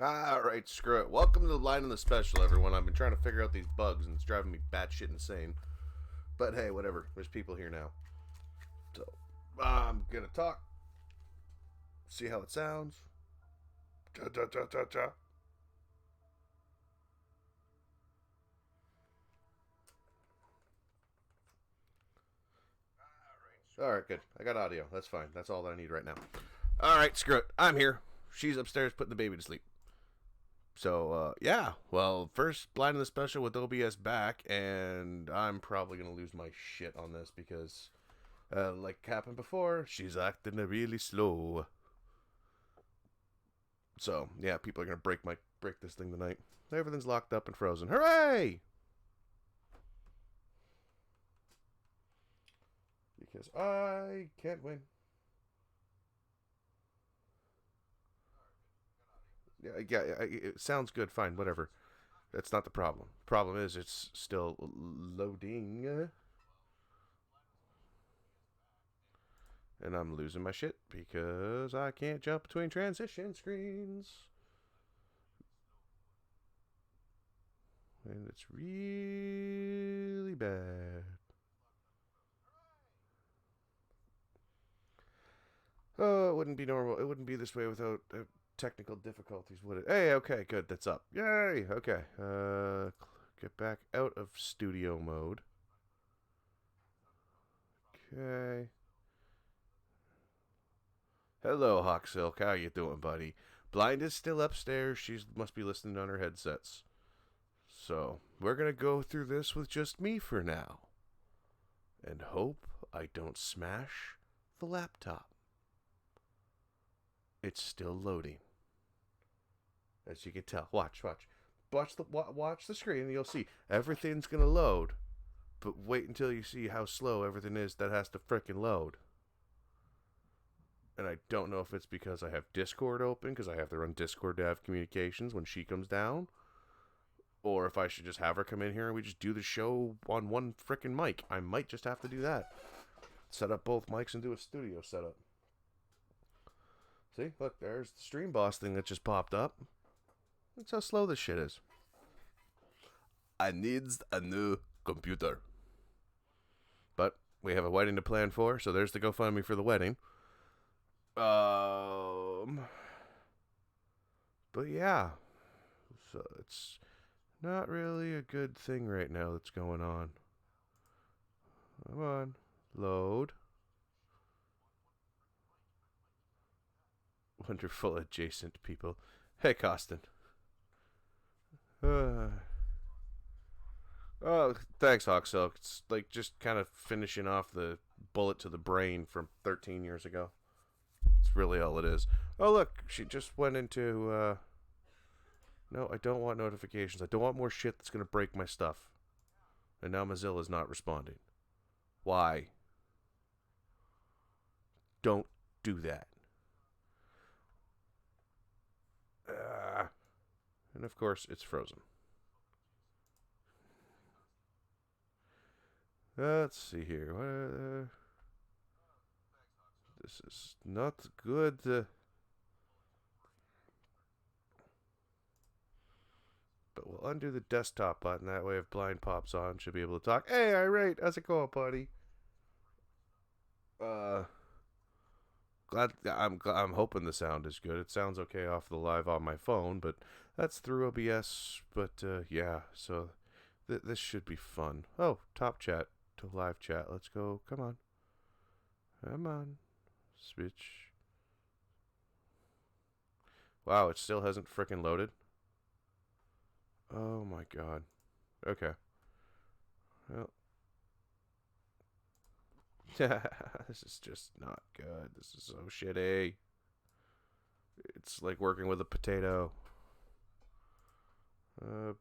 Alright, screw it. Welcome to the line of the special, everyone. I've been trying to figure out these bugs and it's driving me batshit insane. But hey, whatever. There's people here now. So, I'm gonna talk, see how it sounds. Cha cha cha cha cha. Alright, good. I got audio. That's fine. That's all that I need right now. Alright, screw it. I'm here. She's upstairs putting the baby to sleep. So, yeah. Well, first, blind in the special with OBS back, and I'm probably gonna lose my shit on this because like happened before, she's acting really slow. So yeah, people are gonna break this thing tonight. Everything's locked up and frozen. Hooray! Because I can't win. Yeah, it sounds good. Fine, whatever. That's not the problem. Problem is, it's still loading, and I'm losing my shit because I can't jump between transition screens. And it's really bad. Oh, it wouldn't be normal. It wouldn't be this way without technical difficulties, would it? Hey, okay, good. That's up. Yay. Okay. Get back out of studio mode. Okay. Hello, Hawk Silk. How you doing, buddy? Blind is still upstairs. She must be listening on her headsets. So we're gonna go through this with just me for now, and hope I don't smash the laptop. It's still loading, as you can tell. Watch the screen, and you'll see everything's gonna load. But wait until you see how slow everything is that has to frickin' load. And I don't know if it's because I have Discord open, because I have to run Discord to have communications when she comes down, or if I should just have her come in here and we just do the show on one frickin' mic. I might just have to do that. Set up both mics and do a studio setup. See, look, there's the Stream Boss thing that just popped up. That's how slow this shit is. I needs a new computer. But we have a wedding to plan for, so there's the GoFundMe for the wedding. But yeah, so it's not really a good thing right now that's going on. Come on, load. Wonderful adjacent people. Hey, Costin. Oh, thanks, Hawksilk. It's like just kind of finishing off the bullet to the brain from 13 years ago. It's really all it is. Oh, look, she just went into. No, I don't want notifications. I don't want more shit that's going to break my stuff. And now Mozilla's not responding. Why? Don't do that. And of course, it's frozen. Let's see here. This is not good. But we'll undo the desktop button. That way, if Blind pops on, she'll be able to talk. Hey, Irate, how's it going, buddy? Uh, I'm hoping the sound is good. It sounds okay off the live on my phone, but that's through OBS. But yeah, so this should be fun. Oh, top chat to live chat. Let's go. Come on. Come on. Switch. Wow, it still hasn't frickin' loaded. Oh my god. Okay. Well. This is just not good. This is so shitty. It's like working with a potato.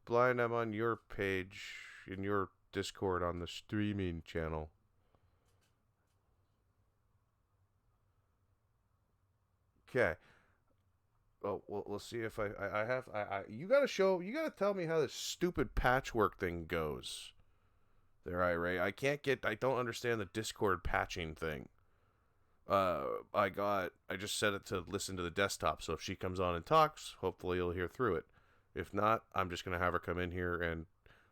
Blind, I'm on your page in your Discord on the streaming channel. Okay. Oh, well, we'll see if I have. You gotta tell me how this stupid patchwork thing goes. There, Ray. I can't get. I don't understand the Discord patching thing. I just set it to listen to the desktop, so if she comes on and talks, hopefully you'll hear through it. If not, I'm just gonna have her come in here and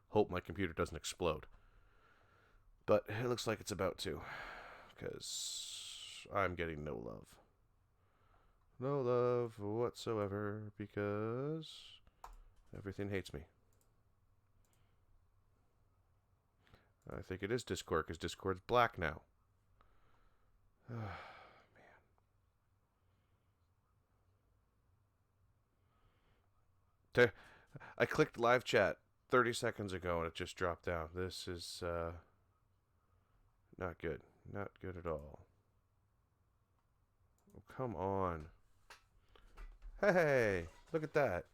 hope my computer doesn't explode. But it looks like it's about to, because I'm getting no love. No love whatsoever, because everything hates me. I think it is Discord, because Discord's black now. Man. I clicked live chat 30 seconds ago and it just dropped down. This is not good. Not good at all. Oh, come on. Hey, look at that.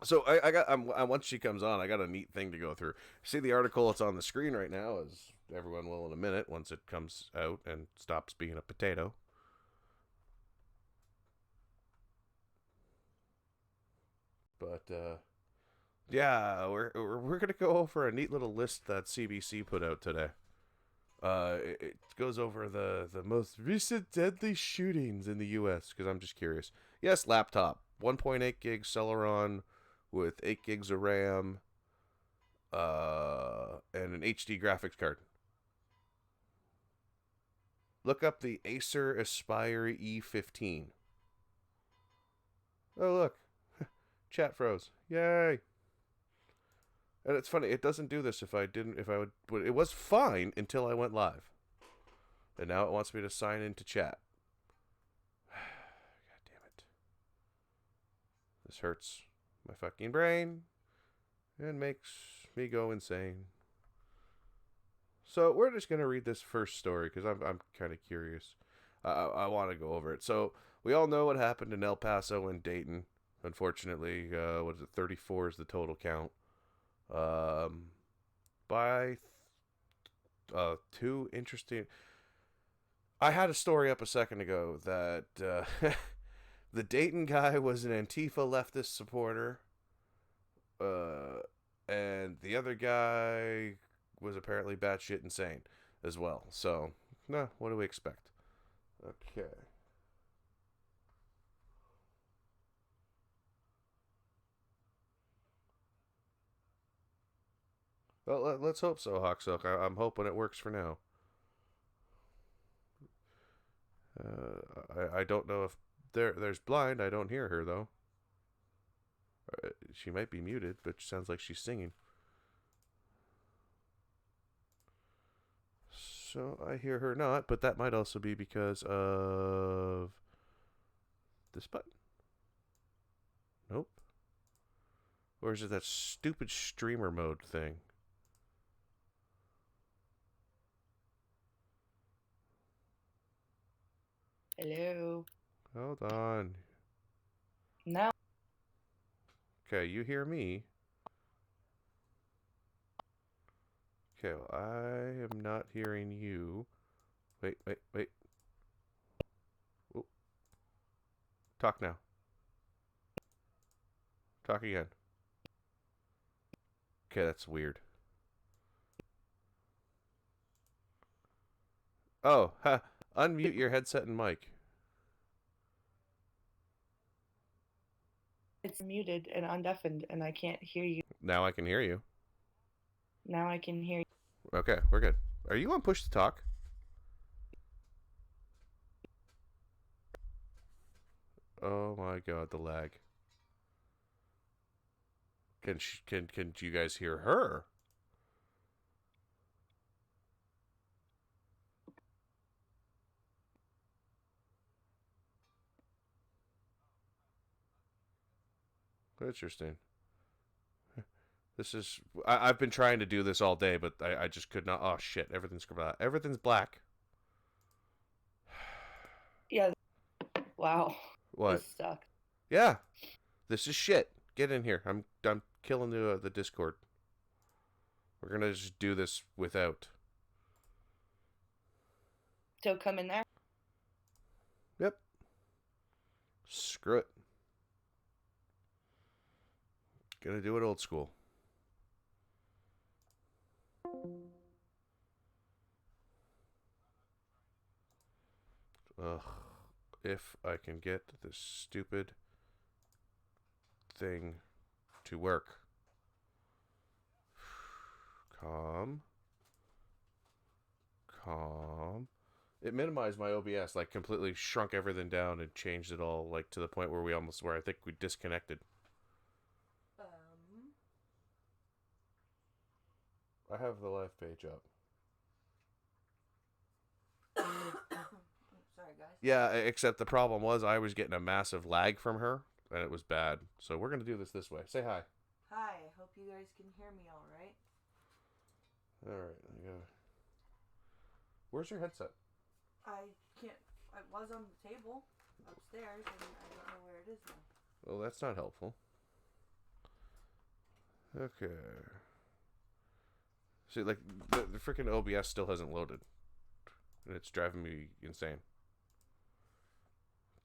So once she comes on, I got a neat thing to go through. See the article? It's on the screen right now, as everyone will in a minute once it comes out and stops being a potato. But yeah, we're gonna go over a neat little list that CBC put out today. It goes over the most recent deadly shootings in the U.S. because I'm just curious. Yes, laptop, 1.8 gig Celeron with 8 gigs of RAM, and an HD graphics card. Look up the Acer Aspire E15. Oh look, chat froze. Yay! And it's funny, it doesn't do this if I would. It was fine until I went live. And now it wants me to sign into chat. God damn it. This hurts my fucking brain and makes me go insane. So we're just going to read this first story because I'm kind of curious. I want to go over it. So we all know what happened in El Paso and Dayton. Unfortunately, what is it? 34 is the total count. By two interesting. I had a story up a second ago that the Dayton guy was an Antifa leftist supporter, and the other guy was apparently batshit insane as well. So, no, what do we expect? Okay. Well, let's hope so, Hawksilk. I'm hoping it works for now. I don't know if there's blind. I don't hear her though. She might be muted, but sounds like she's singing. So I hear her not, but that might also be because of this button. Nope. Or is it that stupid streamer mode thing? Hello. Hold on. No. Okay, you hear me. Okay, well, I am not hearing you. Wait. Oh. Talk now. Talk again. Okay, that's weird. Oh, ha. Unmute your headset and mic. It's muted and undeafened, and I can't hear you. Now I can hear you. Now I can hear you. Okay, we're good. Are you on push to talk? Oh my god, the lag. Can you guys hear her? Interesting. This is I've been trying to do this all day, but I just could not. Oh shit! Everything's black. Yeah. Wow. What? This sucks. Yeah, this is shit. Get in here. I'm killing the Discord. We're gonna just do this without. So come in there. Yep. Screw it. Gonna do it old school. Ugh. If I can get this stupid thing to work. Calm. It minimized my OBS, like completely shrunk everything down and changed it all, like to the point where I think we disconnected. I have the live page up. Sorry, guys. Yeah, except the problem was I was getting a massive lag from her, and it was bad. So we're gonna do this way. Say hi. Hi. Hope you guys can hear me all right. All right. Where's your headset? I can't. It was on the table upstairs, and I don't know where it is now. Well, that's not helpful. Okay. See, like, the freaking OBS still hasn't loaded. And it's driving me insane.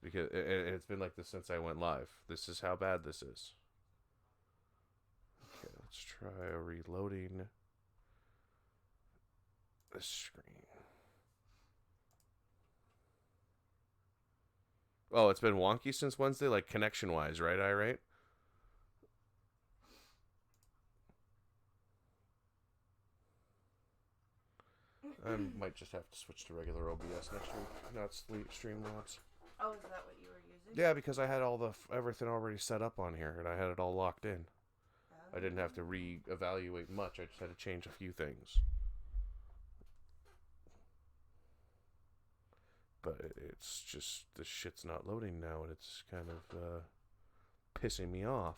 Because it's been like this since I went live. This is how bad this is. Okay, let's try reloading the screen. Oh, it's been wonky since Wednesday, like connection-wise, right? Right? I might just have to switch to regular OBS next week, not Streamlabs. Oh, is that what you were using? Yeah, because I had all everything already set up on here, and I had it all locked in. Oh. I didn't have to re-evaluate much. I just had to change a few things. But it's just, the shit's not loading now, and it's kind of pissing me off.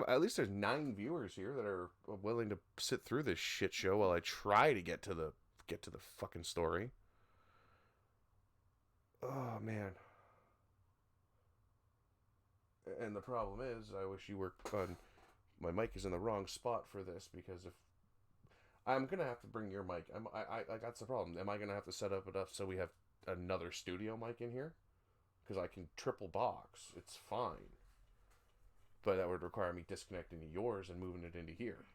At least there's 9 viewers here that are willing to sit through this shit show while I try to get to the fucking story. Oh man. And the problem is, I wish you were on. My mic is in the wrong spot for this, because if I'm gonna have to bring your mic, that's the problem. Am I gonna have to set up enough so we have another studio mic in here? Because I can triple box. It's fine. But that would require me disconnecting yours and moving it into here.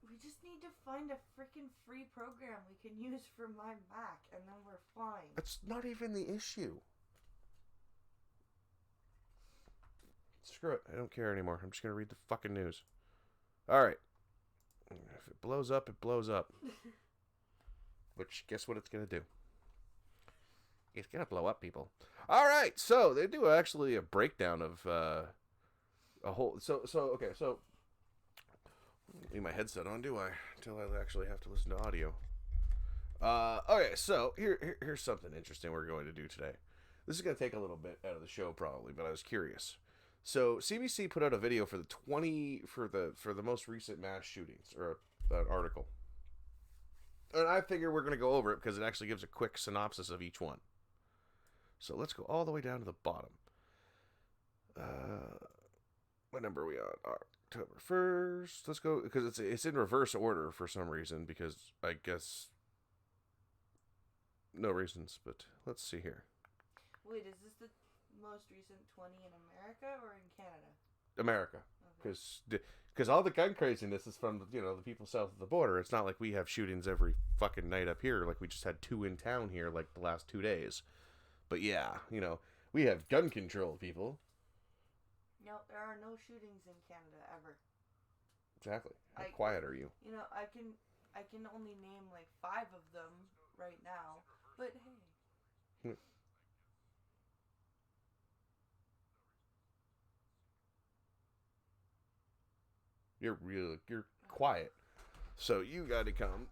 We just need to find a freaking free program we can use for my Mac, and then we're fine. That's not even the issue. Screw it. I don't care anymore. I'm just going to read the fucking news. Alright. If it blows up, it blows up. Which, guess what it's going to do? It's going to blow up, people. Alright, so they do actually a breakdown of a whole... Okay, so... Leave my headset on, do I? Until I actually have to listen to audio. Okay, so here's something interesting we're going to do today. This is going to take a little bit out of the show probably, but I was curious. So CBC put out a video for the most recent mass shootings, or an article. And I figure we're going to go over it because it actually gives a quick synopsis of each one. So let's go all the way down to the bottom. What number are we on? October 1st. Let's go, because it's in reverse order for some reason, because I guess no reasons, but let's see here. Wait, is this the most recent 20 in America or in Canada? America. Because all the gun craziness is from the people south of the border. It's not like we have shootings every fucking night up here. Like we just had 2 in town here like the last 2 days. But yeah, we have gun control, people. No, there are no shootings in Canada ever. Exactly. How quiet are you? I can only name like 5 of them right now. But hey. You're quiet. So you got to come.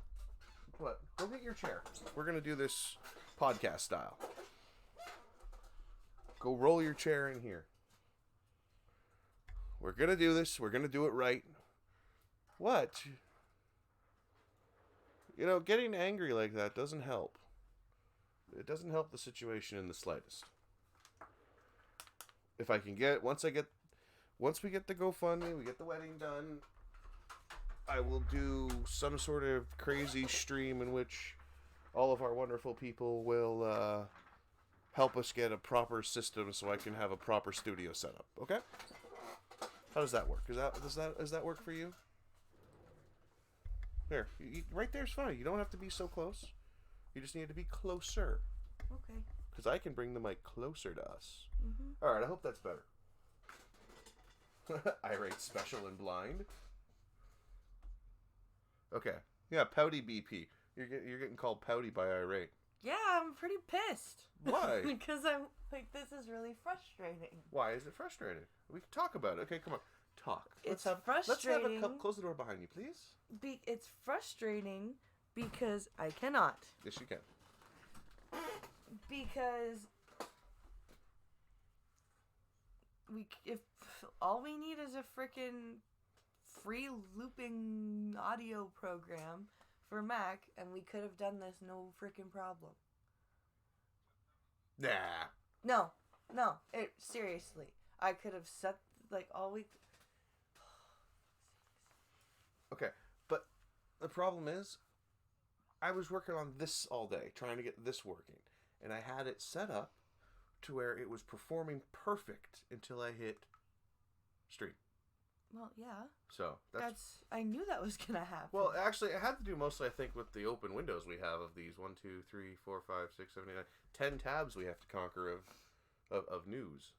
What? Go get your chair. We're going to do this podcast style. Go roll your chair in here. We're going to do this. We're going to do it right. What? Getting angry like that doesn't help. It doesn't help the situation in the slightest. If I can once we get the GoFundMe, we get the wedding done, I will do some sort of crazy stream in which all of our wonderful people will help us get a proper system so I can have a proper studio set up. Okay? How does that work? Does that work for you? There, right there's fine. You don't have to be so close. You just need to be closer. Okay. Because I can bring the mic closer to us. Mm-hmm. All right, I hope that's better. Irate, special, and blind. Okay. Yeah, pouty BP. You're getting called pouty by Irate. Yeah, I'm pretty pissed. Why? Because I'm like, this is really frustrating. Why is it frustrating? We can talk about it. Okay, come on. Talk. It's Let's have a frustrating. cup. Close the door behind you, please. It's frustrating because I cannot. Yes, you can. Because if all we need is a freaking free looping audio program for Mac, and we could have done this no freaking problem. Nah. No, seriously. I could have set, like, all week. Okay, but the problem is, I was working on this all day, trying to get this working, and I had it set up to where it was performing perfect until I hit stream. Well, yeah. So I knew that was gonna happen. well, actually, it had to do mostly, I think, with the open windows we have of these 1, 2, 3, 4, 5, 6, 7, 8, 9, 10 tabs we have to conquer of news.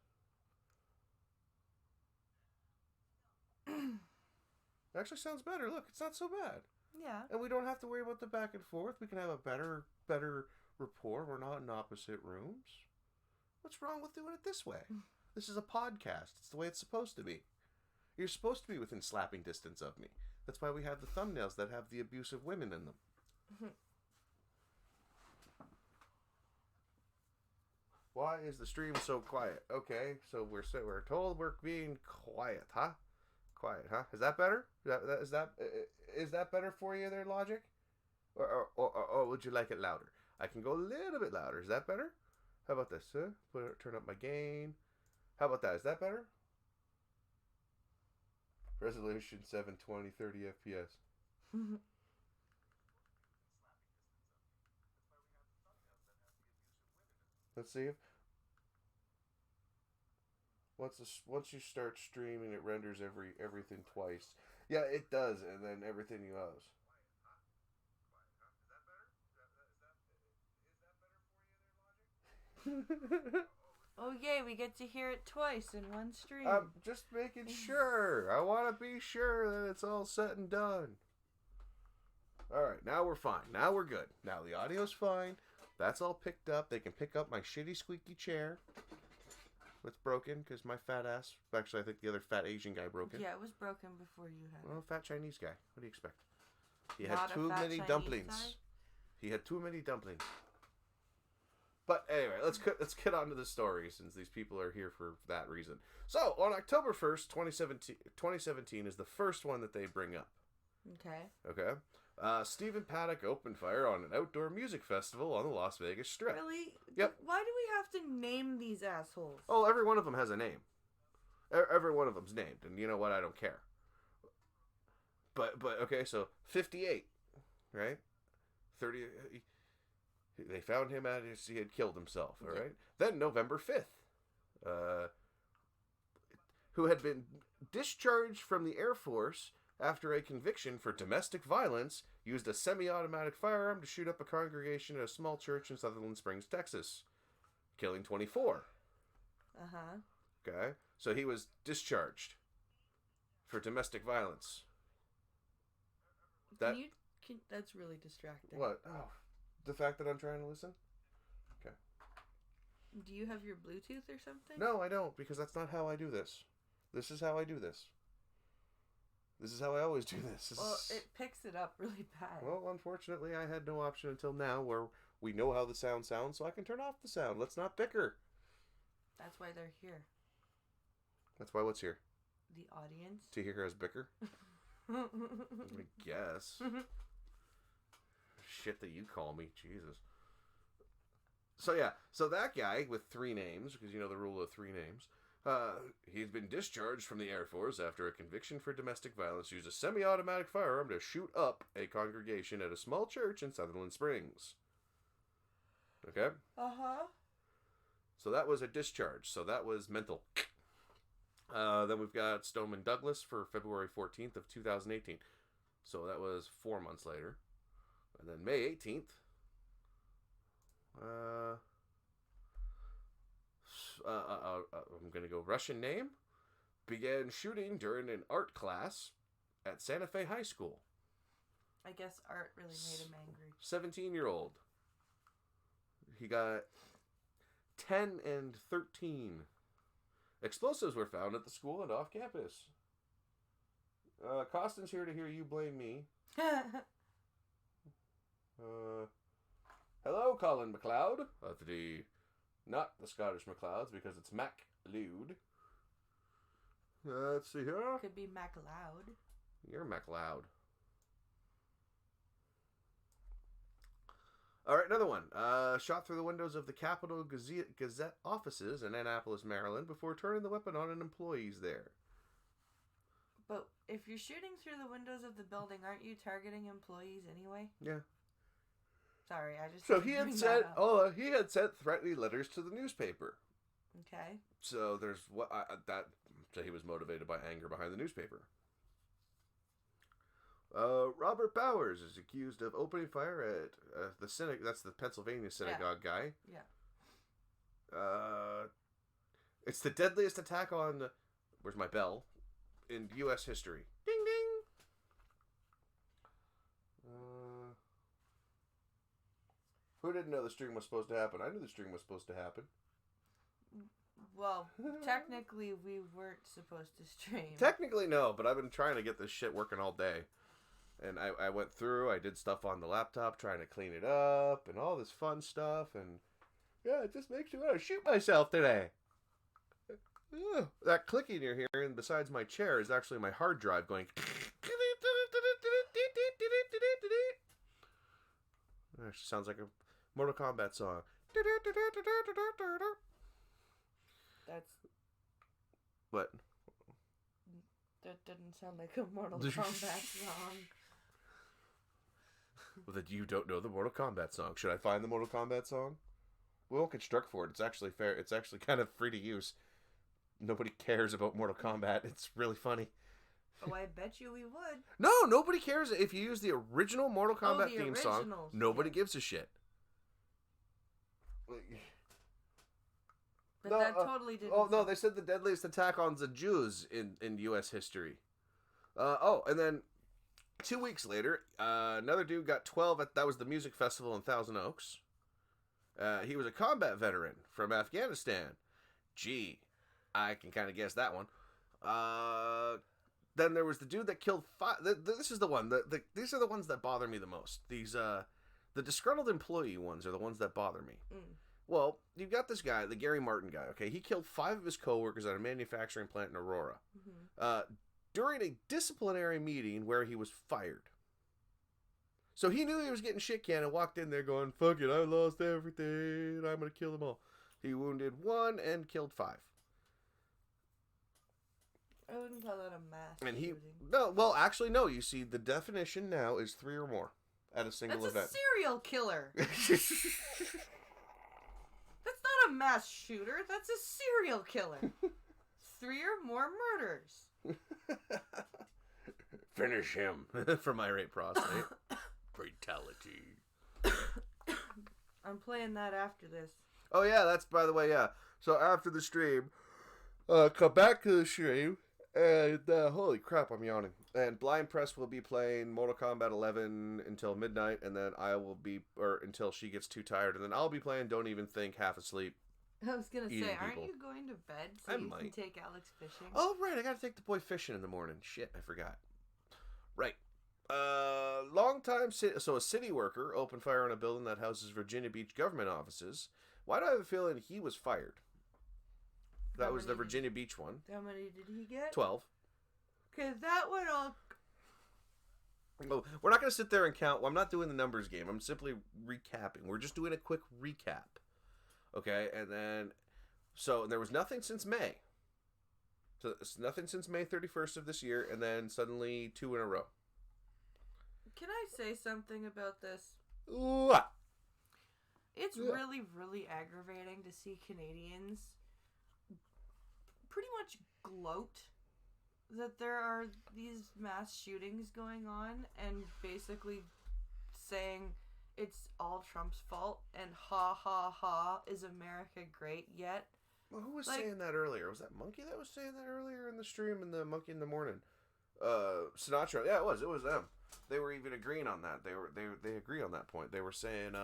It actually sounds better. Look, it's not so bad. Yeah. And we don't have to worry about the back and forth. We can have a better rapport. We're not in opposite rooms. What's wrong with doing it this way? This is a podcast. It's the way it's supposed to be. You're supposed to be within slapping distance of me. That's why we have the thumbnails that have the abusive women in them. Why is the stream so quiet? Okay, so we're told we're being quiet, huh? Quiet, huh? Is that better? Is that better for you there, Logic? Or would you like it louder? I can go a little bit louder. Is that better? How about this? Huh? Turn up my gain. How about that? Is that better? Resolution 720, 30 FPS. Let's see if once you start streaming, it renders everything twice. Yeah, it does, and then everything goes. Oh yay, we get to hear it twice in one stream. I'm just making sure. I want to be sure that it's all set and done. Alright, now we're fine. Now we're good. Now the audio's fine. That's all picked up. They can pick up my shitty squeaky chair. It's broken because my fat ass... Actually, I think the other fat Asian guy broke it. Yeah, it was broken before you had it. Well, fat Chinese guy. What do you expect? He Not had too a fat many Chinese dumplings. guy? He had too many dumplings. But anyway, let's get on to the story since these people are here for that reason. So, on October 1st, 2017 is the first one that they bring up. Okay? Stephen Paddock opened fire on an outdoor music festival on the Las Vegas Strip. Really? Yep. Why do we have to name these assholes? Oh, every one of them has a name. Every one of them's named, and you know what? I don't care. But okay, so 58, right? 30. They found him he had killed himself. All right. Then November 5th, who had been discharged from the Air Force after a conviction for domestic violence, used a semi-automatic firearm to shoot up a congregation at a small church in Sutherland Springs, Texas, killing 24. Uh-huh. Okay, so he was discharged for domestic violence. That's really distracting. What? Oh, the fact that I'm trying to listen? Okay. Do you have your Bluetooth or something? No, I don't, because that's not how I do this. This is how I do this. This is how I always do this. Well, it picks it up really bad. Well, unfortunately, I had no option until now where we know how the sound sounds, so I can turn off the sound. Let's not bicker. That's why they're here. That's why what's here? The audience. To hear us bicker? I guess. Shit that you call me. Jesus. So yeah, so that guy with 3 names, because you know the rule of 3 names, he's been discharged from the Air Force after a conviction for domestic violence, used a semi-automatic firearm to shoot up a congregation at a small church in Sutherland Springs. Okay? Uh-huh. So that was a discharge. So that was mental. Then we've got Stoneman Douglas for February 14th of 2018. So that was 4 months later. And then May 18th. I'm going to go Russian name. Began shooting during an art class at Santa Fe High School. I guess art really made him angry. 17-year-old. He got 10 and 13. Explosives were found at the school and off campus. Costin's here to hear you blame me. Hello, Colin McLeod of the... Not the Scottish McLeods, because it's MacLeod. Let's see here. Could be MacLeod. You're MacLeod. All right, another one. Shot through the windows of the Capitol Gazette offices in Annapolis, Maryland, before turning the weapon on employees there. But if you're shooting through the windows of the building, aren't you targeting employees anyway? Yeah. Sorry, I just... So he had sent threatening letters to the newspaper. Okay. So there's so he was motivated by anger behind the newspaper. Robert Bowers is accused of opening fire at the synagogue. That's the Pennsylvania synagogue guy. Yeah. It's the deadliest attack on... Where's my bell? In U.S. history. Ding, ding! Who didn't know the stream was supposed to happen? I knew the stream was supposed to happen. Well, technically, we weren't supposed to stream. Technically, no, but I've been trying to get this shit working all day. And I went through, I did stuff on the laptop, trying to clean it up, and all this fun stuff, and yeah, it just makes me want to shoot myself today. That clicking you're hearing besides my chair is actually my hard drive going... It sounds like a Mortal Kombat song. That's... What? That didn't sound like a Mortal Kombat song. Well, then you don't know the Mortal Kombat song. Should I find the Mortal Kombat song? We won't get struck for it. It's actually fair. It's actually kind of free to use. Nobody cares about Mortal Kombat. It's really funny. Oh, I bet you we would. No, nobody cares if you use the original Mortal Kombat the theme song. Nobody gives a shit. But that totally didn't. Oh no, they said the deadliest attack on the Jews in U.S. history. And then 2 weeks later, another dude got 12 at that was the music festival in Thousand Oaks. He was a combat veteran from Afghanistan. Gee, I can kind of guess that one. Then there was the dude that killed 5. This is the one. These are the ones that bother me the most. These the disgruntled employee ones are the ones that bother me. Mm. Well, you've got this guy, the Gary Martin guy. Okay, he killed 5 of his coworkers at a manufacturing plant in Aurora during a disciplinary meeting where he was fired. So he knew he was getting shit canned and walked in there going, "Fuck it, I lost everything. I'm gonna kill them all." He wounded 1 and killed 5. I wouldn't call that a mass shooting. Well, actually, no. You see, the definition now is 3 or more at a single event. That's a serial killer. That's not a mass shooter. That's a serial killer. 3 or more murders. Finish him from irate prostate. Fatality. I'm playing that after this. Oh yeah, that's by the way, yeah. So after the stream, come back to the stream. And holy crap, I'm yawning. And Blind Press will be playing Mortal Kombat 11 until midnight, and then until she gets too tired, and then I'll be playing Don't Even Think, half asleep. I was gonna say, aren't people. you going to bed so I you might. can take Alex fishing? Oh right, I gotta take the boy fishing in the morning. Shit, I forgot. Right. A city worker opened fire on a building that houses Virginia Beach government offices. Why do I have a feeling he was fired? That was the Virginia Beach one. How many did he get? 12. Because that one all... Oh, we're not going to sit there and count. Well, I'm not doing the numbers game. I'm simply recapping. We're just doing a quick recap. Okay? And then... So, there was nothing since May. So, it's nothing since May 31st of this year, and then suddenly 2 in a row. Can I say something about this? Ooh. It's really, really aggravating to see Canadians pretty much gloat that there are these mass shootings going on and basically saying it's all Trump's fault and ha ha ha, is America great yet? Well, who was saying that earlier? Was that Monkey that was saying that earlier in the stream in the Monkey in the Morning? Sinatra. Yeah, it was them. They were even agreeing on that. They agree on that point. They were saying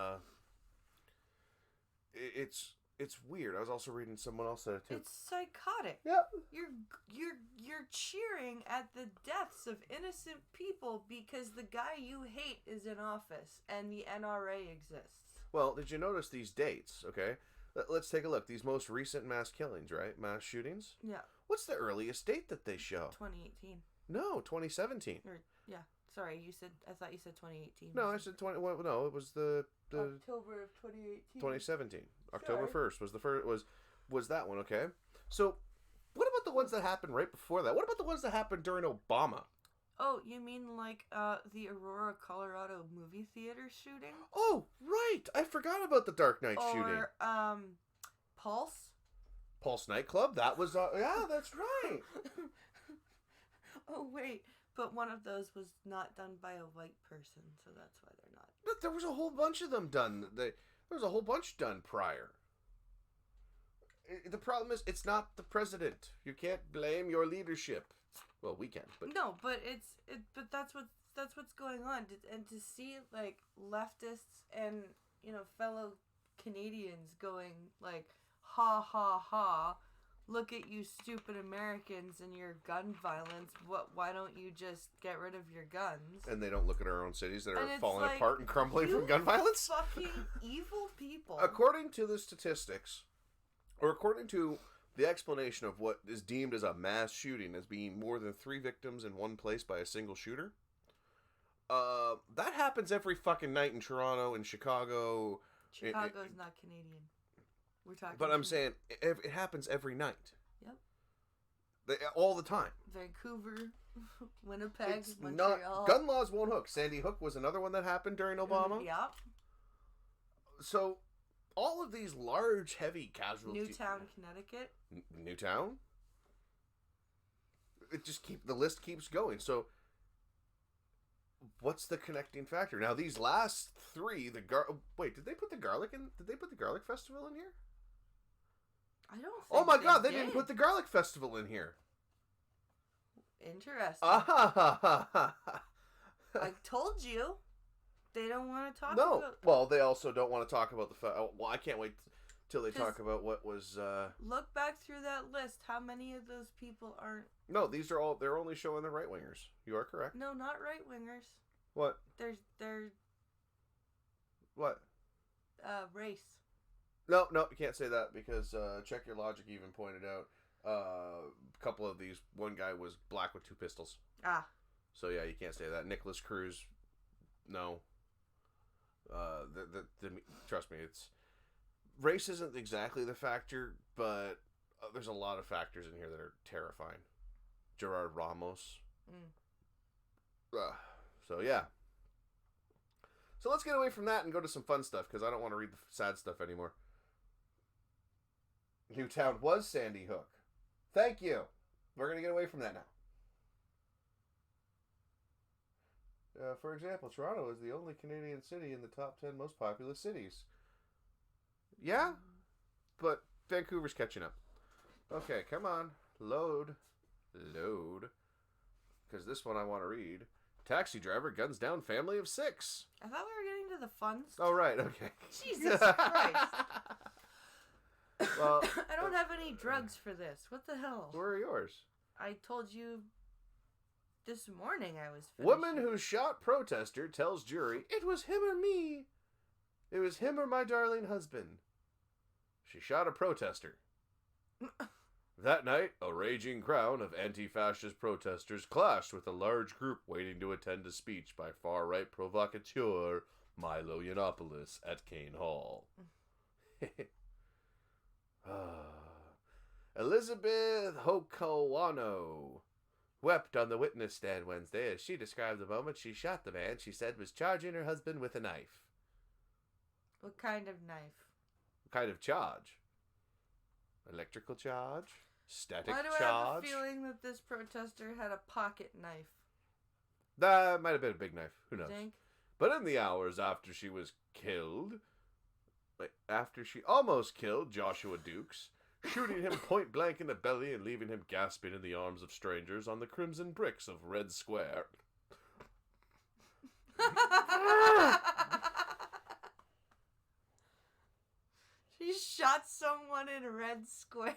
it's weird. I was also reading someone else said it too. It's psychotic. Yep. You're cheering at the deaths of innocent people because the guy you hate is in office and the NRA exists. Well, did you notice these dates? Okay, let's take a look. These most recent mass killings, right? Mass shootings. Yeah. What's the earliest date that they show? 2018. No, 2017. Yeah. Sorry, I thought you said 2018. No, I said 20. Well, no, it was the October of 2018. 2017. October 1st was the first. Was that one? Okay. So, what about the ones that happened right before that? What about the ones that happened during Obama? Oh, you mean like the Aurora, Colorado movie theater shooting? Oh, right. I forgot about the Dark Knight shooting. Or Pulse. Pulse nightclub. That was yeah, that's right. Oh wait, but one of those was not done by a white person, so that's why they're not. But there was a whole bunch of them done. There was a whole bunch done prior. The problem is, it's not the president. You can't blame your leadership. Well, we can, but no, but but that's what's going on, and to see like leftists and fellow Canadians going like ha ha ha. Look at you stupid Americans and your gun violence. Why don't you just get rid of your guns? And they don't look at our own cities that are falling like, apart and crumbling from gun violence? Fucking evil people. According to the statistics, or according to the explanation of what is deemed as a mass shooting as being more than 3 victims in one place by a single shooter, that happens every fucking night in Toronto and Chicago. Chicago's not Canadian. We're talking. But I'm saying it happens every night. Yep. All the time. Vancouver, Winnipeg, It's Montreal. not, gun laws won't hook. Sandy Hook was another one that happened during Obama. Yep. So, all of these large, heavy casualties. Newtown, Connecticut. Newtown. The list keeps going. So, what's the connecting factor? Now, these last 3, wait, did they put the garlic festival in here? I don't think Oh my god, they didn't put the garlic festival in here. Interesting. I told you. They don't want to talk No. about... Well, they also don't want to talk about well, I can't wait till they talk about what was... Look back through that list. How many of those people aren't... No, they're only showing the right-wingers. You are correct. No, not right-wingers. What? They're... What? Race. No, you can't say that because Check Your Logic even pointed out a couple of these. One guy was black with 2 pistols. Ah. So yeah, you can't say that. Nicholas Cruz, no. Trust me, race isn't exactly the factor, but there's a lot of factors in here that are terrifying. Gerard Ramos. So yeah. So let's get away from that and go to some fun stuff because I don't want to read the sad stuff anymore. Newtown was Sandy Hook. Thank you. We're going to get away from that now. For example, Toronto is the only Canadian city in the top 10 most populous cities. Yeah? But Vancouver's catching up. Okay, come on. Load. Because this one I want to read. Taxi driver guns down family of 6. I thought we were getting to the fun stuff. Oh, right. Okay. Jesus Christ. Well, I don't have any drugs for this. What the hell? Where are yours? I told you this morning I was finishing. Woman who shot protester tells jury it was him or me. It was him or my darling husband. She shot a protester. That night, a raging crowd of anti-fascist protesters clashed with a large group waiting to attend a speech by far-right provocateur Milo Yiannopoulos at Kane Hall. Elizabeth Hokowano wept on the witness stand Wednesday as she described the moment she shot the man she said was charging her husband with a knife. What kind of knife? What kind of charge? Electrical charge? static Why do I have charge. a feeling that this protester had a pocket knife? That might have been a big knife. Who knows? Think? But in the hours after she was killed, after she almost killed Joshua Dukes, shooting him point blank in the belly and leaving him gasping in the arms of strangers on the crimson bricks of Red Square. She shot someone in Red Square.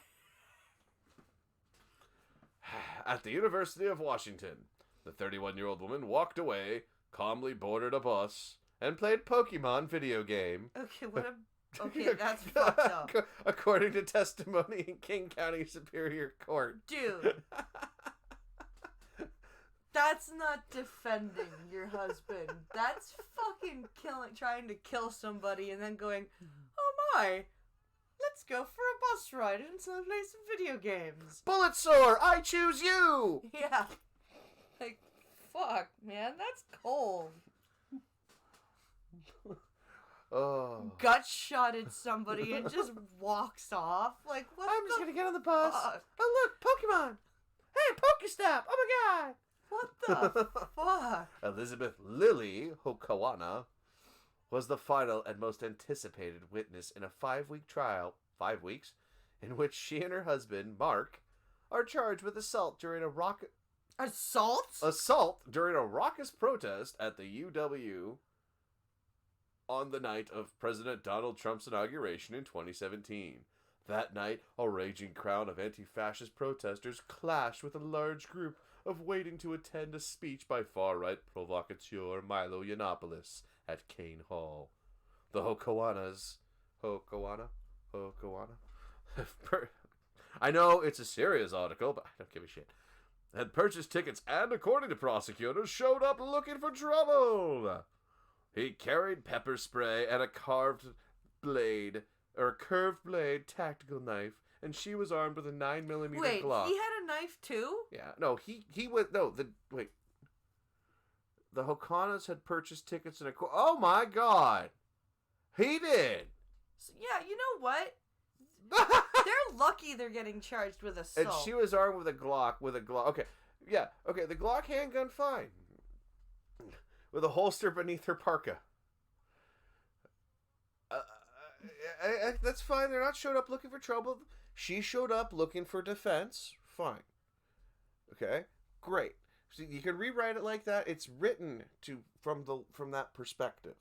At the University of Washington, the 31-year-old woman walked away, calmly boarded a bus, and played Pokemon video game. Okay, what a... Okay, that's fucked up. According to testimony in King County Superior Court. Dude. That's not defending your husband. That's fucking trying to kill somebody and then going, oh my, let's go for a bus ride and play some video games. Bulletsore, I choose you! Yeah. Like, fuck, man, that's cold. Oh. Gut shotted somebody and just walks off. Like, what I'm just the gonna get on the bus. fuck? Oh, look, Pokemon! Hey, Pokestop! Oh my god! What the fuck? Elizabeth Lily Hokawana was the final and most anticipated witness in a 5-week trial, 5 weeks, in which she and her husband, Mark, are charged with assault during a raucous protest at the UW on the night of President Donald Trump's inauguration in 2017. That night, a raging crowd of anti-fascist protesters clashed with a large group of waiting to attend a speech by far-right provocateur Milo Yiannopoulos at Kane Hall. The Hokawana? I know it's a serious article, but I don't give a shit. Had purchased tickets and, according to prosecutors, showed up looking for trouble. He carried pepper spray and a curved blade tactical knife, and she was armed with a 9mm Wait, Glock. he had a knife too? Yeah, no, he was, no, wait. The Hokanas had purchased tickets and oh my god! He did! So, yeah, you know what? They're lucky they're getting charged with assault. And she was armed with a Glock, Okay, yeah, okay, the Glock handgun, fine. With a holster beneath her parka. That's fine. They're not showed up looking for trouble. She showed up looking for defense. Fine. Okay? Great. So you can rewrite it like that. It's written from that perspective.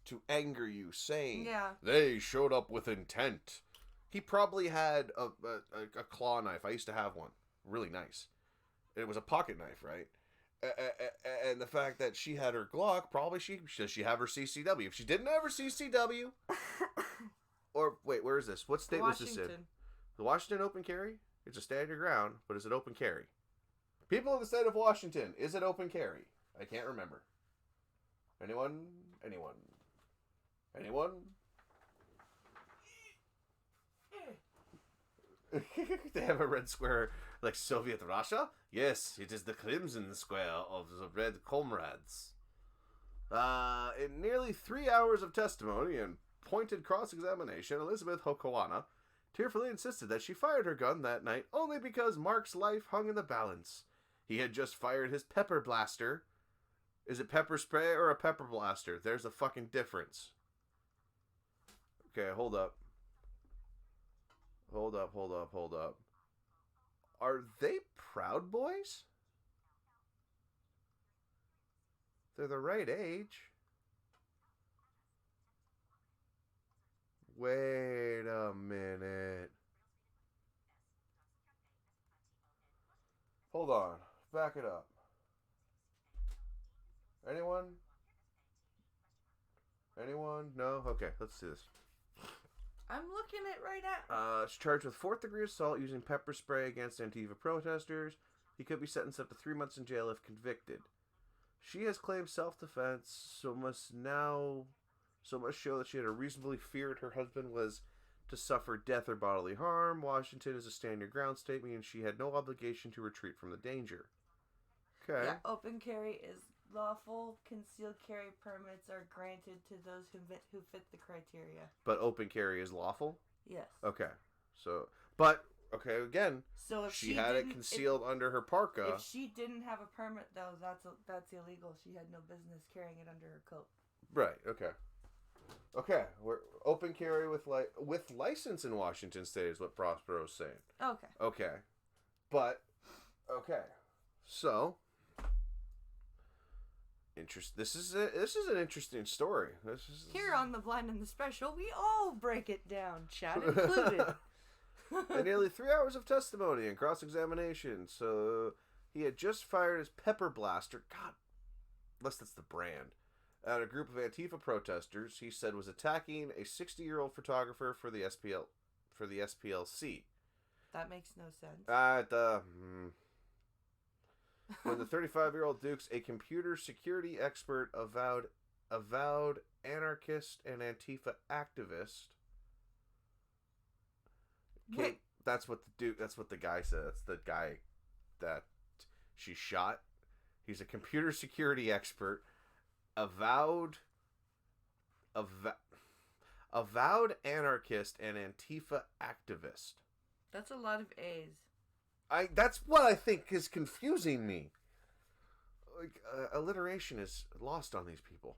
To anger you, saying they showed up with intent. He probably had a claw knife. I used to have one. Really nice. It was a pocket knife, right? And the fact that she had her Glock, probably does she have her CCW? If she didn't have her CCW, or wait, where is this? What state was this in? The Washington open carry? It's a stand your ground, but is it open carry? People of the state of Washington, is it open carry? I can't remember. Anyone? They have a red square like Soviet Russia? Yes, it is the Crimson Square of the Red Comrades. In nearly 3 hours of testimony and pointed cross-examination, Elizabeth Hokawana tearfully insisted that she fired her gun that night only because Mark's life hung in the balance. He had just fired his pepper blaster. Is it pepper spray or a pepper blaster? There's a fucking difference. Okay, hold up. Hold up. Are they Proud Boys? They're the right age. Wait a minute. Hold on. Back it up. Anyone? No? Okay, let's do this. I'm looking at right now. She's charged with 4th-degree assault using pepper spray against Antifa protesters. He could be sentenced up to 3 months in jail if convicted. She has claimed self-defense, so must show that she had a reasonably feared her husband was to suffer death or bodily harm. Washington is a stand-your-ground state, meaning she had no obligation to retreat from the danger. Okay. Yeah, open carry is lawful. Concealed carry permits are granted to those who fit the criteria. But open carry is lawful? Yes. Okay. So, but Okay, again, So if she had it concealed under her parka. If she didn't have a permit, though, that's illegal. She had no business carrying it under her coat. Right. Okay. Okay. We're open carry with license in Washington State is what Prospero's saying. Okay. Okay. But okay. So This is an interesting story. Here on The Blind and the Special, we all break it down, Chad included. And nearly 3 hours of testimony and cross-examination. So he had just fired his pepper blaster. God, unless that's the brand. At a group of Antifa protesters, he said was attacking a 60-year-old photographer for the SPLC. That makes no sense. When the 35-year-old Dukes, a computer security expert, avowed anarchist and Antifa activist. Wait. That's what the guy said. That's the guy that she shot. He's a computer security expert, avowed anarchist and Antifa activist. That's a lot of A's. That's what I think is confusing me. Like, alliteration is lost on these people.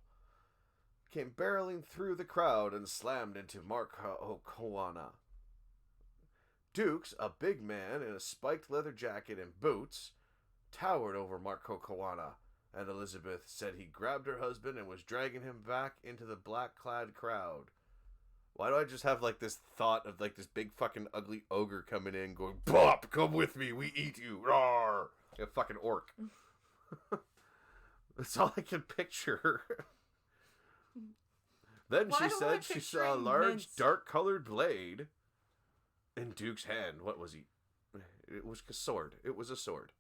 Came barreling through the crowd and slammed into Mark Okawana. Dukes, a big man in a spiked leather jacket and boots, towered over Mark Okawana, and Elizabeth said he grabbed her husband and was dragging him back into the black-clad crowd. Why do I just have, like, this thought of, like, this big fucking ugly ogre coming in going, "Bop, come with me, we eat you, roar!" Like a fucking orc. That's all I can picture. Then she said she saw a large, dark-colored blade in Duke's hand. What was he? It was a sword. It was a sword.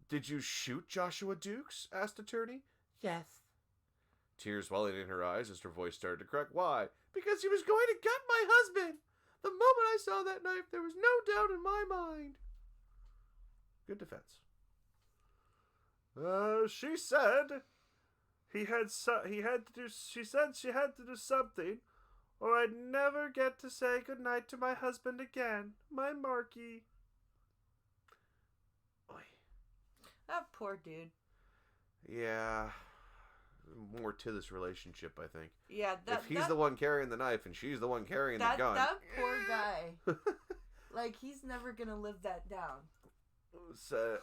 "Did you shoot Joshua Dukes?" asked attorney. Yes. Tears welling in her eyes as her voice started to crack. "Why?" "Because he was going to gut my husband. The moment I saw that knife, there was no doubt in my mind." Good defense. She said she said she had to do something, or I'd never get to say goodnight to my husband again. My Marky. Oy. That poor dude. Yeah. More to this relationship, I think. Yeah, if he's the one carrying the knife and she's the one carrying the gun. That poor guy. Like, he's never gonna live that down. So,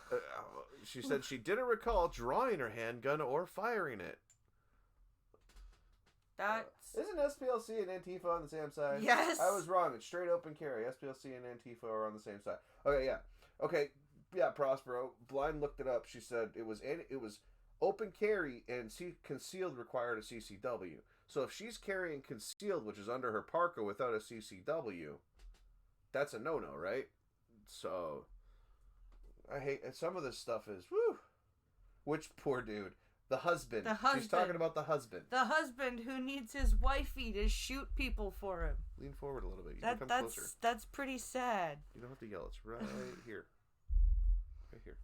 she said she didn't recall drawing her handgun or firing it. Isn't SPLC and Antifa on the same side? Yes. I was wrong. It's straight open carry. SPLC and Antifa are on the same side. Okay, yeah. Okay, yeah, Prospero. Blind looked it up. She said it was open carry and concealed required a CCW. So if she's carrying concealed, which is under her parka without a CCW, that's a no-no, right? So I hate some of this stuff is whew. Which poor dude? The husband. She's talking about the husband. The husband who needs his wifey to shoot people for him. Lean forward a little bit. You can come closer. That's pretty sad. You don't have to yell. It's right here. Right here.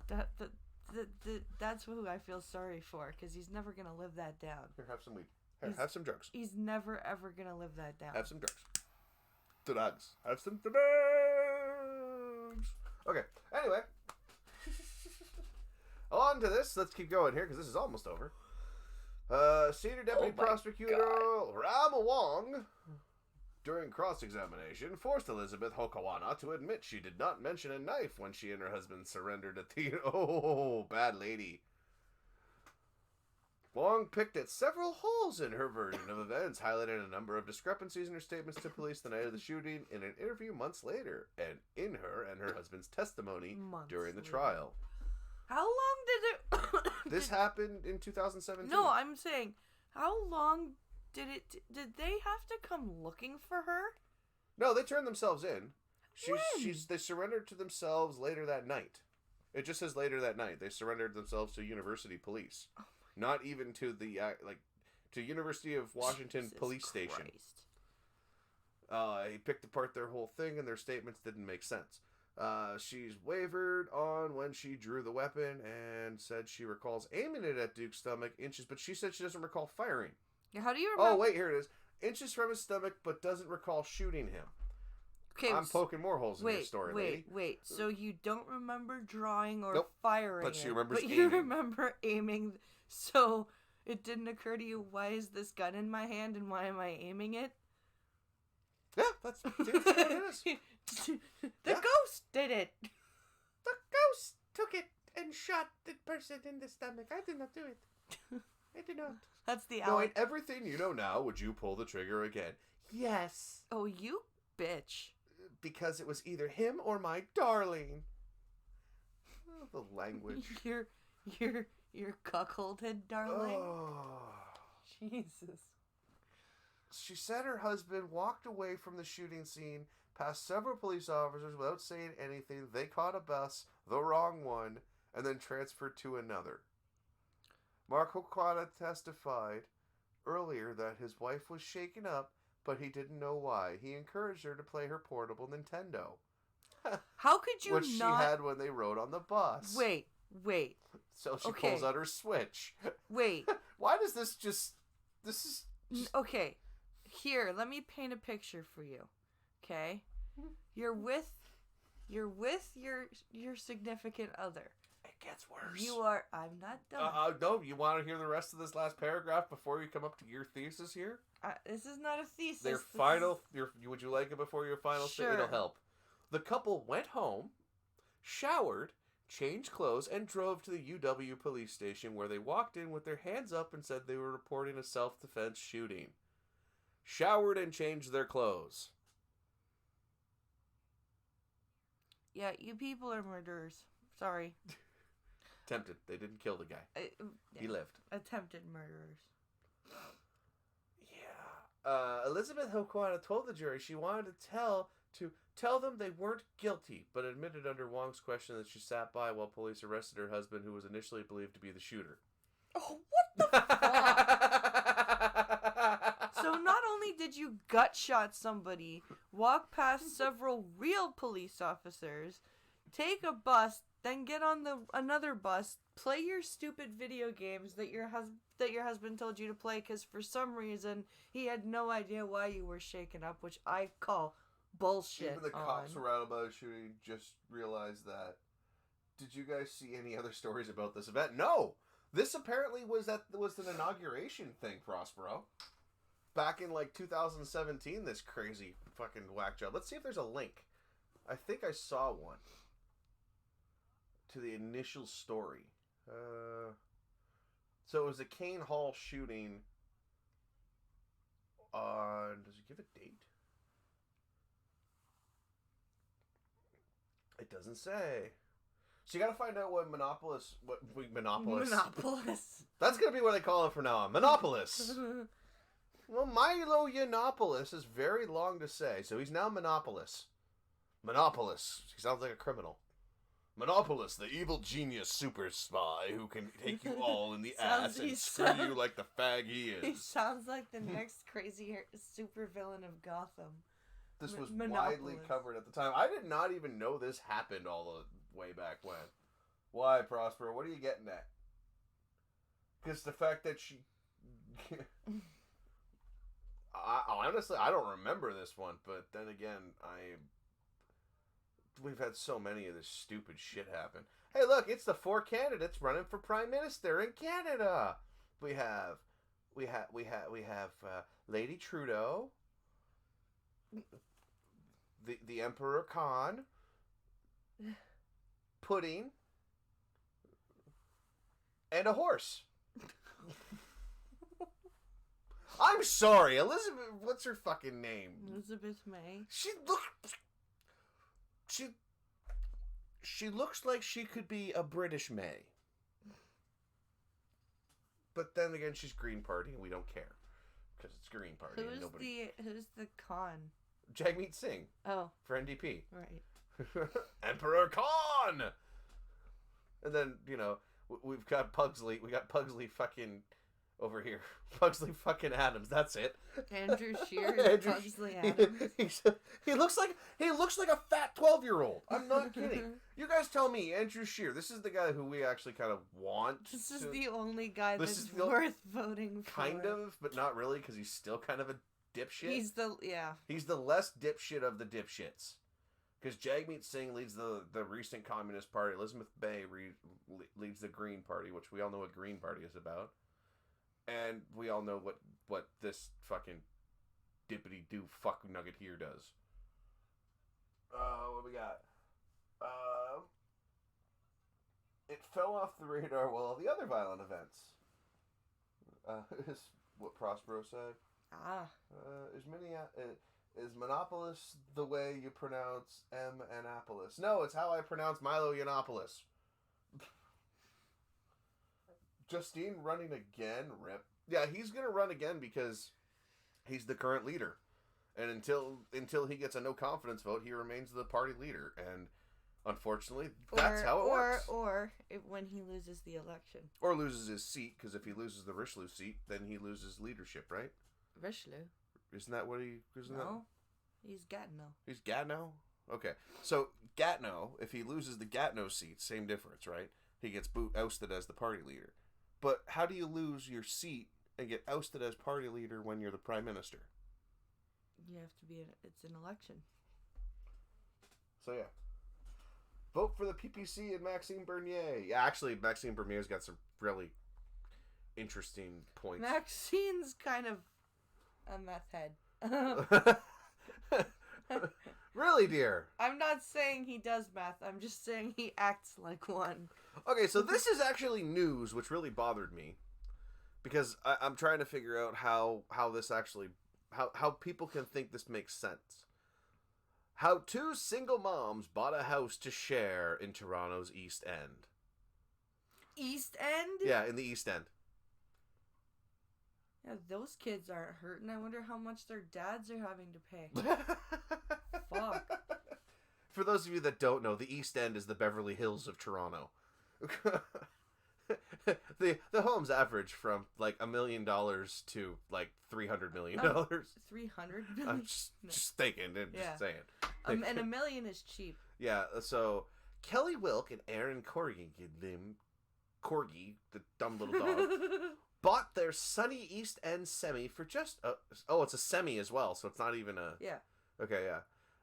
That's who I feel sorry for, because he's never going to live that down. Here, have some weed. Here, have some drugs. He's never, ever going to live that down. Have some drugs. Drugs. Have some drugs. Okay, anyway. On to this. Let's keep going here, because this is almost over. Senior Deputy Prosecutor Rama Wong, during cross-examination, forced Elizabeth Okawana to admit she did not mention a knife when she and her husband surrendered at the... Oh, bad lady. Wong picked at several holes in her version of events, highlighting a number of discrepancies in her statements to police the night of the shooting in an interview months later, and in her and her husband's testimony during the trial. How long did it... This happened in 2017. No, I'm saying, how long did they have to come looking for her? No, they turned themselves in. When? They surrendered to themselves later that night. It just says later that night. They surrendered themselves to university police. Oh, not even to the, to University of Washington Jesus police station. Christ. He picked apart their whole thing and their statements didn't make sense. She's wavered on when she drew the weapon and said she recalls aiming it at Duke's stomach inches, but she said she doesn't recall firing. How do you remember? Oh, wait, here it is. Inches from his stomach, but doesn't recall shooting him. Okay, I'm poking more holes in your story, lady. Wait. So you don't remember drawing or Nope. firing But she it, remembers but you aiming. remember aiming. So it didn't occur to you, why is this gun in my hand and why am I aiming it? Yeah, that's what it is. The ghost did it. The ghost took it and shot the person in the stomach. I did not do it. I did not. That's the Knowing Alec. everything you know now, would you pull the trigger again? Yes. Oh, you bitch. Because it was either him or my darling. Oh, the language. Your cuckolded darling. Oh. Jesus. She said her husband walked away from the shooting scene past several police officers without saying anything. They caught a bus, the wrong one, and then transferred to another. Mark Hokwada testified earlier that his wife was shaken up, but he didn't know why. He encouraged her to play her portable Nintendo. How could you which she had when they rode on the bus. Wait. So she Okay. pulls out her Switch. Wait. Why does this just... This is... Okay. Here, let me paint a picture for you. Okay? You're with your significant other. It gets worse. You are... I'm not done. No, you want to hear the rest of this last paragraph before you come up to your thesis here? This is not a thesis. Their final... Would you like it before your final Sure. statement? It'll help. The couple went home, showered, changed clothes, and drove to the UW police station where they walked in with their hands up and said they were reporting a self-defense shooting. Showered and changed their clothes. Yeah, you people are murderers. Sorry. Attempted. They didn't kill the guy. He lived. Attempted murderers. Yeah. Elizabeth Hokwada told the jury she wanted to tell them they weren't guilty, but admitted under Wong's question that she sat by while police arrested her husband, who was initially believed to be the shooter. Oh, what the fuck? So not only did you gutshot somebody, walk past several real police officers, take a bus, then get on another bus, play your stupid video games that your husband told you to play because for some reason he had no idea why you were shaken up, which I call bullshit. Even the cops around about the shooting just realized that. Did you guys see any other stories about this event? No! This apparently was an inauguration thing, Prospero. Back in like 2017, this crazy fucking whack job. Let's see if there's a link. I think I saw one to the initial story. So it was a Kane Hall shooting on... Does it give a date? It doesn't say. So you gotta find out what Monopolis... Monopolis. That's gonna be what they call it from now on. Monopolis. Well, Milo Yiannopoulos is very long to say, so he's now Monopolis. Monopolis. He sounds like a criminal. Monopolis, the evil genius super spy who can take you all in the ass and screw you like the fag he is. He sounds like the next crazy super villain of Gotham. This was Monopolis. widely covered at the time. I did not even know this happened all the way back when. Why, Prosper? What are you getting at? Because the fact that she... honestly, I don't remember this one, but then again, we've had so many of this stupid shit happen. Hey, look, it's the 4 candidates running for prime minister in Canada. We have Lady Trudeau, the Emperor Khan, pudding, and a horse. I'm sorry, Elizabeth. What's her fucking name? Elizabeth May. She looks like she could be a British May. But then again, she's Green Party, and we don't care because it's Green Party. Who's the Khan? Jagmeet Singh. Oh, for NDP. Right. Emperor Khan. And then we've got Pugsley. We got Pugsley fucking over here. Pugsley fucking Adams. That's it. Andrew Scheer and Pugsley Adams. He looks like a fat 12-year-old. I'm not kidding. You guys tell me, Andrew Scheer. This is the guy who we actually kind of want. This is the only guy that's worth voting for. Kind of, but not really, because he's still kind of a dipshit. He's the less dipshit of the dipshits. Because Jagmeet Singh leads the recent Communist Party. Elizabeth Bay leads the Green Party, which we all know what Green Party is about. And we all know what this fucking dippity-doo fuck nugget here does. What we got? It fell off the radar while all the other violent events. Is what Prospero said. Is Monopolis the way you pronounce M. Annapolis? No, it's how I pronounce Milo Yiannopoulos. Justine running again? Rip. Yeah, he's going to run again because he's the current leader. And until he gets a no confidence vote, he remains the party leader. And unfortunately, that's how it works. Or when he loses the election. Or loses his seat, because if he loses the Richelieu seat, then he loses leadership, right? Richelieu? Isn't that what he... No, he's Gatineau. He's Gatineau? Okay. So, Gatineau, if he loses the Gatineau seat, same difference, right? He gets ousted as the party leader. But how do you lose your seat and get ousted as party leader when you're the prime minister? You have to be... It's an election. So, yeah. Vote for the PPC and Maxime Bernier. Yeah, actually, Maxime Bernier's got some really interesting points. Maxine's kind of a meth head. Really, dear? I'm not saying he does meth. I'm just saying he acts like one. Okay, so this is actually news, which really bothered me. Because I'm trying to figure out how this actually... How people can think this makes sense. How 2 single moms bought a house to share in Toronto's East End. East End? Yeah, in the East End. Yeah, those kids aren't hurting. I wonder how much their dads are having to pay. Fuck. For those of you that don't know, the East End is the Beverly Hills of Toronto. the homes average from like $1 million to like $300 million. 300 million? I'm just thinking, just saying. And $1 million is cheap. Yeah, so Kelly Wilk and Aaron Corgi, the dumb little dog, bought their sunny East End semi for just... it's a semi as well, so it's not even a... Yeah. Okay, yeah.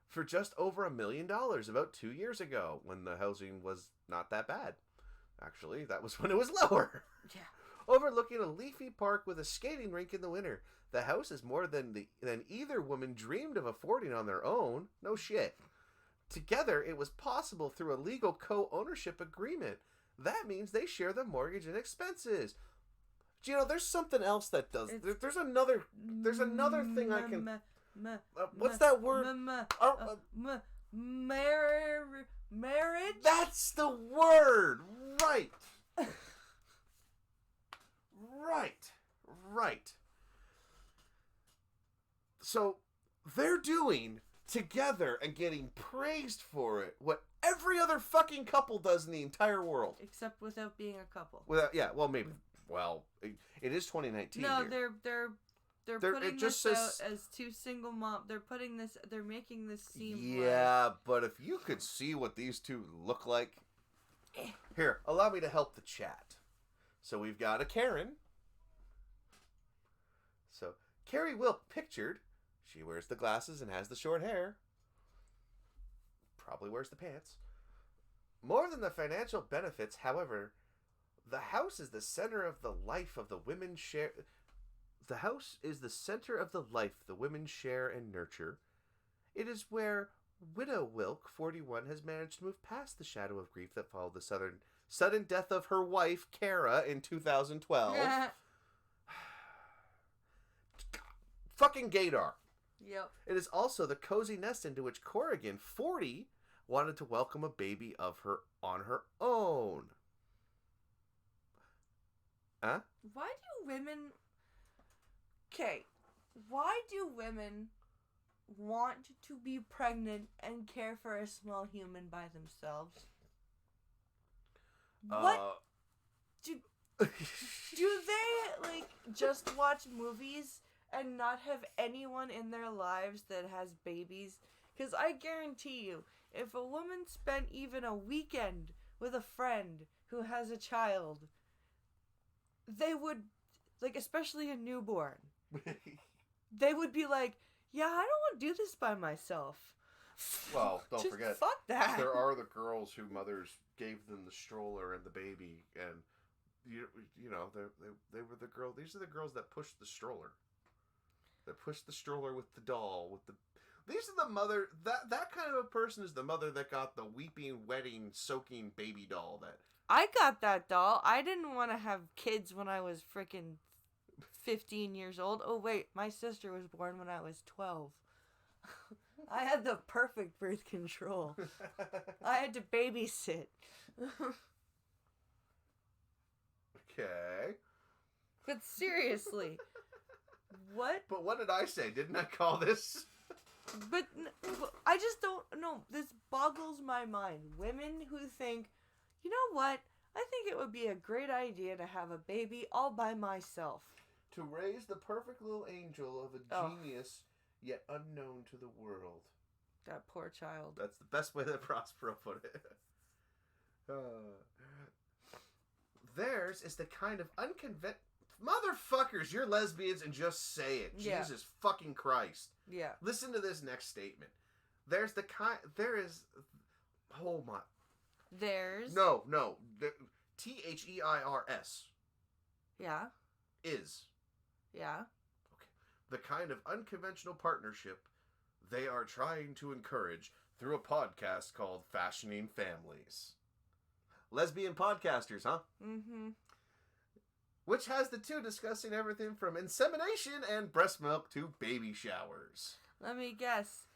For just over $1 million about 2 years ago when the housing was not that bad. Actually, that was when it was lower. Yeah. Overlooking a leafy park with a skating rink in the winter. The house is more than either woman dreamed of affording on their own. No shit. Together, it was possible through a legal co-ownership agreement. That means they share the mortgage and expenses. Gino, there's something else that does. There's another thing I can... what's that word? Marriage? That's the word! Right! Right. So, they're doing together and getting praised for it what every other fucking couple does in the entire world. Except without being a couple. It is 2019. No, here. they're putting this out as 2 single moms. They're making this seem but if you could see what these 2 look like. Here, allow me to help the chat. So we've got a Karen. So, Carrie Wilk pictured. She wears the glasses and has the short hair. Probably wears the pants. More than the financial benefits, however, the house is the center of the life of the women share. The house is the center of the life the women share and nurture. It is where Widow Wilk, 41, has managed to move past the shadow of grief that followed the sudden death of her wife, Kara, in 2012. Fucking gaydar. Yep. It is also the cozy nest into which Corrigan, 40, wanted to welcome a baby of her on her own. Huh? Why do women... Okay, why do women want to be pregnant and care for a small human by themselves? What do they like just watch movies and not have anyone in their lives that has babies? Because I guarantee you, if a woman spent even a weekend with a friend who has a child, they would, like, especially a newborn, they would be like, yeah, I don't want to do this by myself. Well, don't Just forget, fuck that. there are the girls who mothers gave them the stroller and the baby, and you know they were the girl. These are the girls that pushed the stroller. That pushed the stroller with the doll with the. These are the mother that kind of a person is the mother that got the weeping, wetting, soaking baby doll that. I got that doll. I didn't want to have kids when I was freaking 15 years old. Oh wait, my sister was born when I was 12. I had the perfect birth control. I had to babysit. Okay. But seriously, what? But what did I say? Didn't I call this? But I just don't know. This boggles my mind. Women who think, you know what? I think it would be a great idea to have a baby all by myself. To raise the perfect little angel of a genius yet unknown to the world. That poor child. That's the best way that Prospero put it. Theirs is the kind of motherfuckers, you're lesbians and just say it. Yeah. Jesus fucking Christ. Yeah. Listen to this next statement. Oh my. There's. No. THEIRS. Yeah. Is. Yeah. Okay. The kind of unconventional partnership they are trying to encourage through a podcast called Fashioning Families. Lesbian podcasters, huh? Mm-hmm. Which has the two discussing everything from insemination and breast milk to baby showers. Let me guess.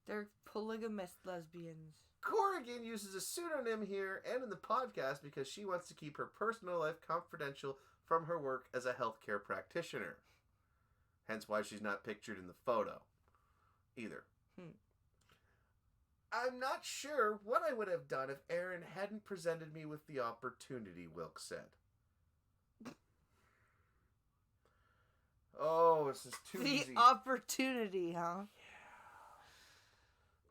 They're polygamous lesbians. Corrigan uses a pseudonym here and in the podcast because she wants to keep her personal life confidential from her work as a healthcare practitioner. Hence why she's not pictured in the photo. Either. I'm not sure what I would have done if Aaron hadn't presented me with the opportunity, Wilkes said. Oh, this is too easy. The opportunity, huh?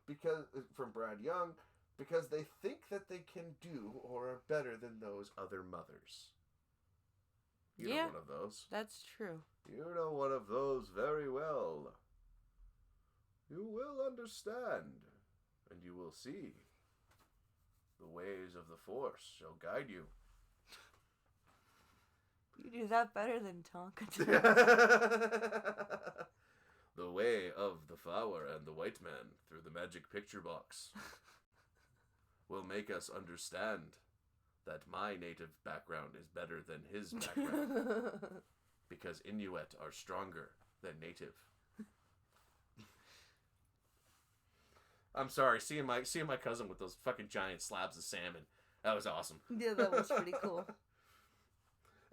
Because from Brad Young, because they think that they can do or are better than those other mothers. You know one of those. That's true. You know one of those very well. You will understand, and you will see. The ways of the Force shall guide you. You do that better than Tonka. The way of the flower and the white man through the magic picture box will make us understand that my native background is better than his background. Because Inuit are stronger than native. I'm sorry, seeing my cousin with those fucking giant slabs of salmon. That was awesome. Yeah, that was pretty cool.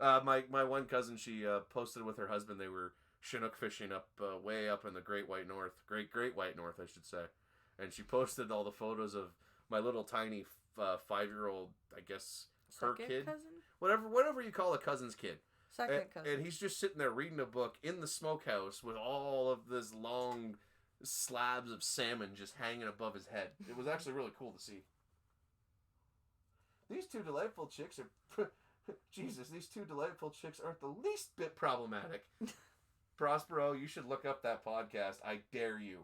My one cousin, she posted with her husband. They were Chinook fishing up way up in the Great White North, Great White North, I should say. And she posted all the photos of my little tiny 5-year-old, I guess, her kid, cousin? whatever you call a cousin's kid. Second cousin. And he's just sitting there reading a book in the smokehouse with all of this long slabs of salmon just hanging above his head. It was actually really cool to see. These two delightful chicks are... Jesus, these two delightful chicks aren't the least bit problematic. Prospero, you should look up that podcast. I dare you.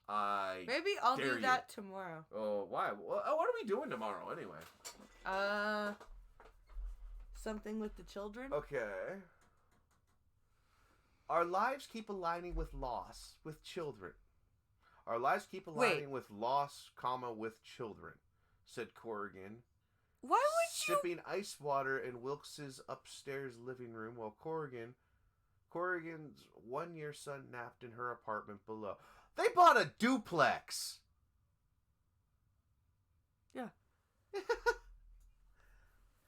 Maybe I'll do that tomorrow. Oh, why? What are we doing tomorrow, anyway? Something with the children? Okay. Our lives keep aligning with loss, with children. Our lives keep aligning with loss, with children, said Corrigan. Why would you... Sipping ice water in Wilkes' upstairs living room while Corrigan's 1-year son napped in her apartment below. They bought a duplex! Yeah.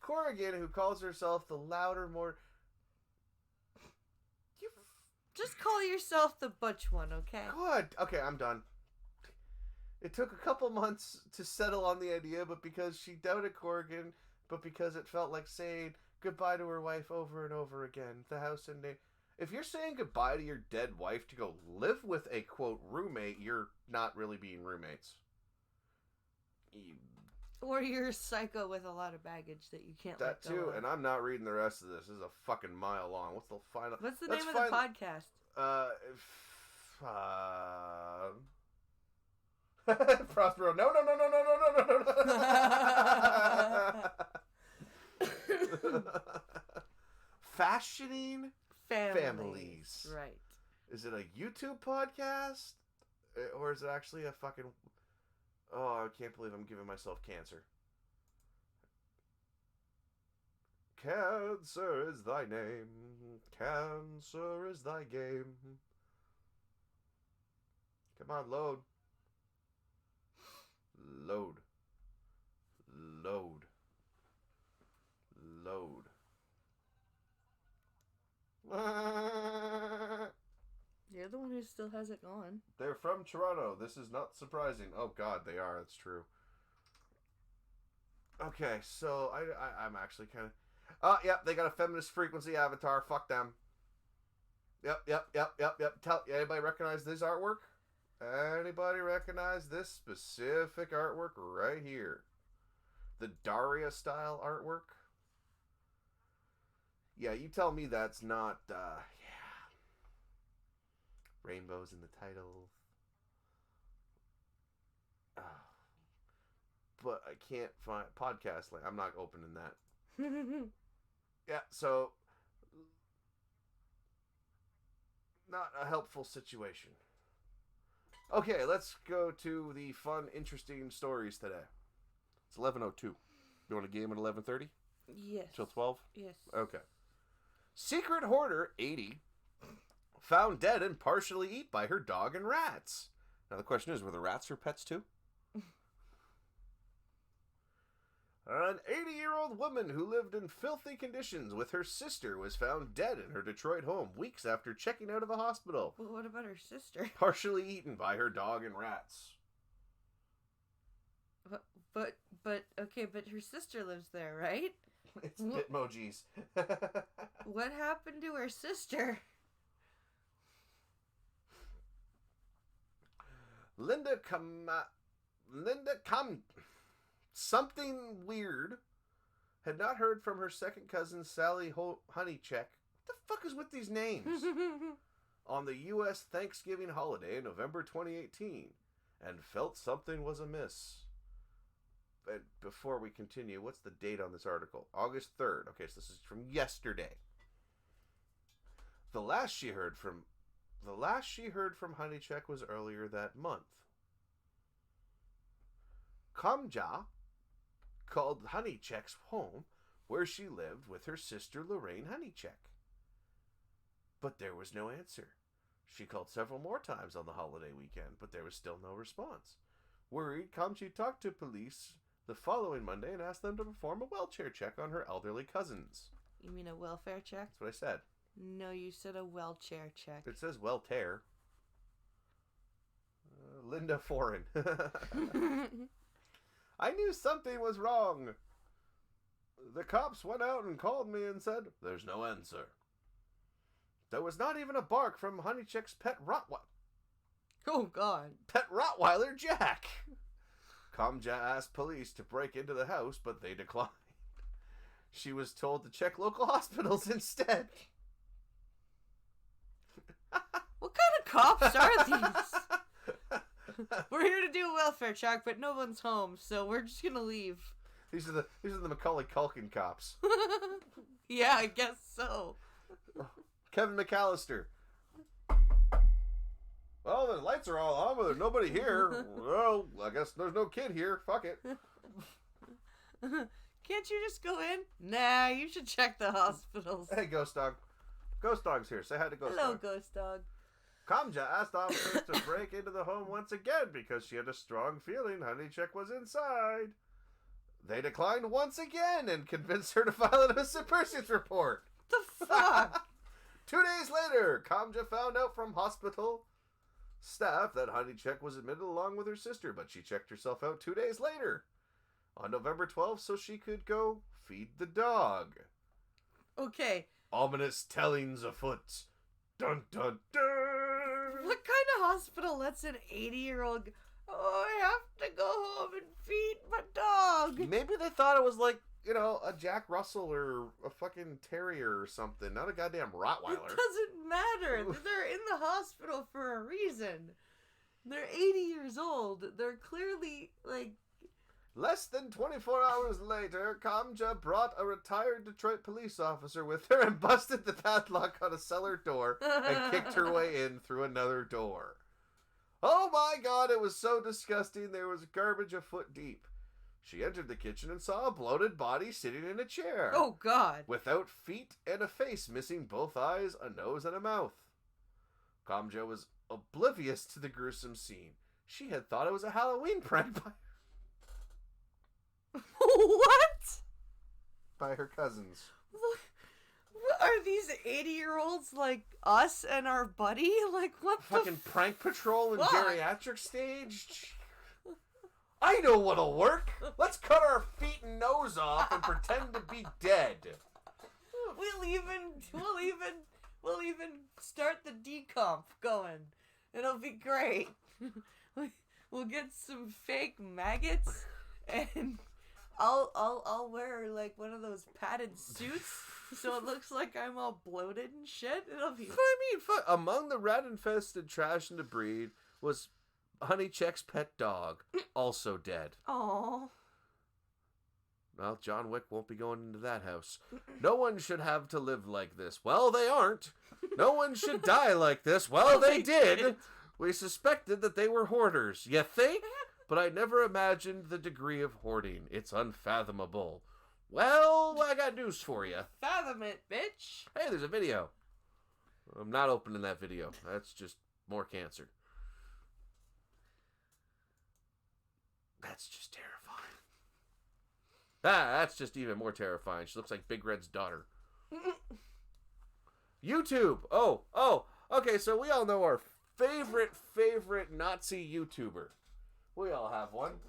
Corrigan, who calls herself the louder, more... Just call yourself the butch one, okay? Good. Okay, I'm done. It took a couple months to settle on the idea, but because she doubted Corrigan, but because it felt like saying goodbye to her wife over and over again. The house and name. If you're saying goodbye to your dead wife to go live with a, quote, roommate, you're not really being roommates. Or you're a psycho with a lot of baggage that you can't let go That too, of. and I'm not reading the rest of this. This is a fucking mile long. What's the final... What's the name of the podcast? Prospero, no. Fashioning families. Right. Is it a YouTube podcast? Or is it actually a fucking... Oh, I can't believe I'm giving myself cancer. Cancer is thy name. Cancer is thy game. Come on, load. Load. Load. Load. You're the one who still has it going. They're from Toronto. This is not surprising. Oh God, they are. That's true. Okay, so I'm actually kind of... Oh, yep, they got a feminist frequency avatar. Fuck them. Yep. Anybody recognize this artwork? Anybody recognize this specific artwork right here? The Daria style artwork? Yeah, you tell me that's not, rainbows in the title. But I can't find podcast link. I'm not opening that. Yeah, so not a helpful situation. Okay, let's go to the fun, interesting stories today. It's 11:02. You want a game at 11:30? Yes. Till 12? Yes. Okay. Secret hoarder 80 found dead and partially eaten by her dog and rats. Now the question is, were the rats her pets too? An 80-year-old woman who lived in filthy conditions with her sister was found dead in her Detroit home weeks after checking out of a hospital. Well, what about her sister? Partially eaten by her dog and rats. But okay, but her sister lives there, right? It's Bitmojis. What happened to her sister? Linda something weird. Had not heard from her second cousin Sally Honeycheck. What the fuck is with these names? On the U.S. Thanksgiving holiday in November 2018, and felt something was amiss. And before we continue, what's the date on this article? August 3rd. Okay, so this is from yesterday. The last she heard from Honeycheck was earlier that month. Kamja called Honeycheck's home where she lived with her sister Lorraine Honeycheck. But there was no answer. She called several more times on the holiday weekend, but there was still no response. Worried, Kamji talked to police the following Monday and asked them to perform a welfare check on her elderly cousins. You mean a welfare check? That's what I said. No, you said a wheelchair check. It says welfare. Linda Foreign. I knew something was wrong. The cops went out and called me and said, "There's no answer." There was not even a bark from Honeycheck's pet Rottweiler. Oh, God. Pet Rottweiler Jack. Kamja asked police to break into the house, but they declined. She was told to check local hospitals instead. What kind of cops are these? We're here to do a welfare check, but no one's home, so we're just gonna leave. These are the Macaulay Culkin cops. Yeah, I guess so. Kevin McAllister. Well, the lights are all on, but there's nobody here. Well, I guess there's no kid here. Fuck it. Can't you just go in? Nah, you should check the hospitals. Hey, Ghost Dog. Ghost Dog's here. Say hi to Ghost Dog. Hello, Ghost Dog. Kamja asked officers to break into the home once again because she had a strong feeling Honeycheck was inside. They declined once again and convinced her to file a missing persons report. The fuck? 2 days later, Kamja found out from hospital staff that Honeycheck was admitted along with her sister, but she checked herself out 2 days later, on November 12th, so she could go feed the dog. Okay. Ominous tellings afoot. Dun dun dun! What kind of hospital lets an 80-year-old... Oh, I have to go home and feed my dog. Maybe they thought it was like a Jack Russell or a fucking terrier or something, not a goddamn Rottweiler. It doesn't matter. They're in the hospital for a reason. They're 80 years old. They're clearly, like... Less than 24 hours later, Kamja brought a retired Detroit police officer with her and busted the padlock on a cellar door and kicked her way in through another door. Oh my God, it was so disgusting there was garbage a foot deep. She entered the kitchen and saw a bloated body sitting in a chair. Oh God. Without feet and a face missing both eyes, a nose, and a mouth. Kamja was oblivious to the gruesome scene. She had thought it was a Halloween prank What? by her cousins. What are these 80-year-olds like us and our buddy? Like, what Fucking the prank patrol in fuck? geriatric stage? I know what'll work. Let's cut our feet and nose off and pretend to be dead. We'll even start the decomp going. It'll be great. We'll get some fake maggots, and I'll wear like one of those padded suits, so it looks like I'm all bloated and shit. It'll be. I mean, among the rat-infested trash and debris was Honeycheck's pet dog, also dead. Aww. Well, John Wick won't be going into that house. No one should have to live like this. Well, they aren't. No one should die like this. Well, they did. We suspected that they were hoarders. You think? But I never imagined the degree of hoarding. It's unfathomable. Well, I got news for you. Fathom it, bitch. Hey, there's a video. I'm not opening that video. That's just more cancer. That's just terrifying. That's just even more terrifying. She looks like Big Red's daughter. YouTube. Oh. Okay, so we all know our favorite Nazi YouTuber. We all have one.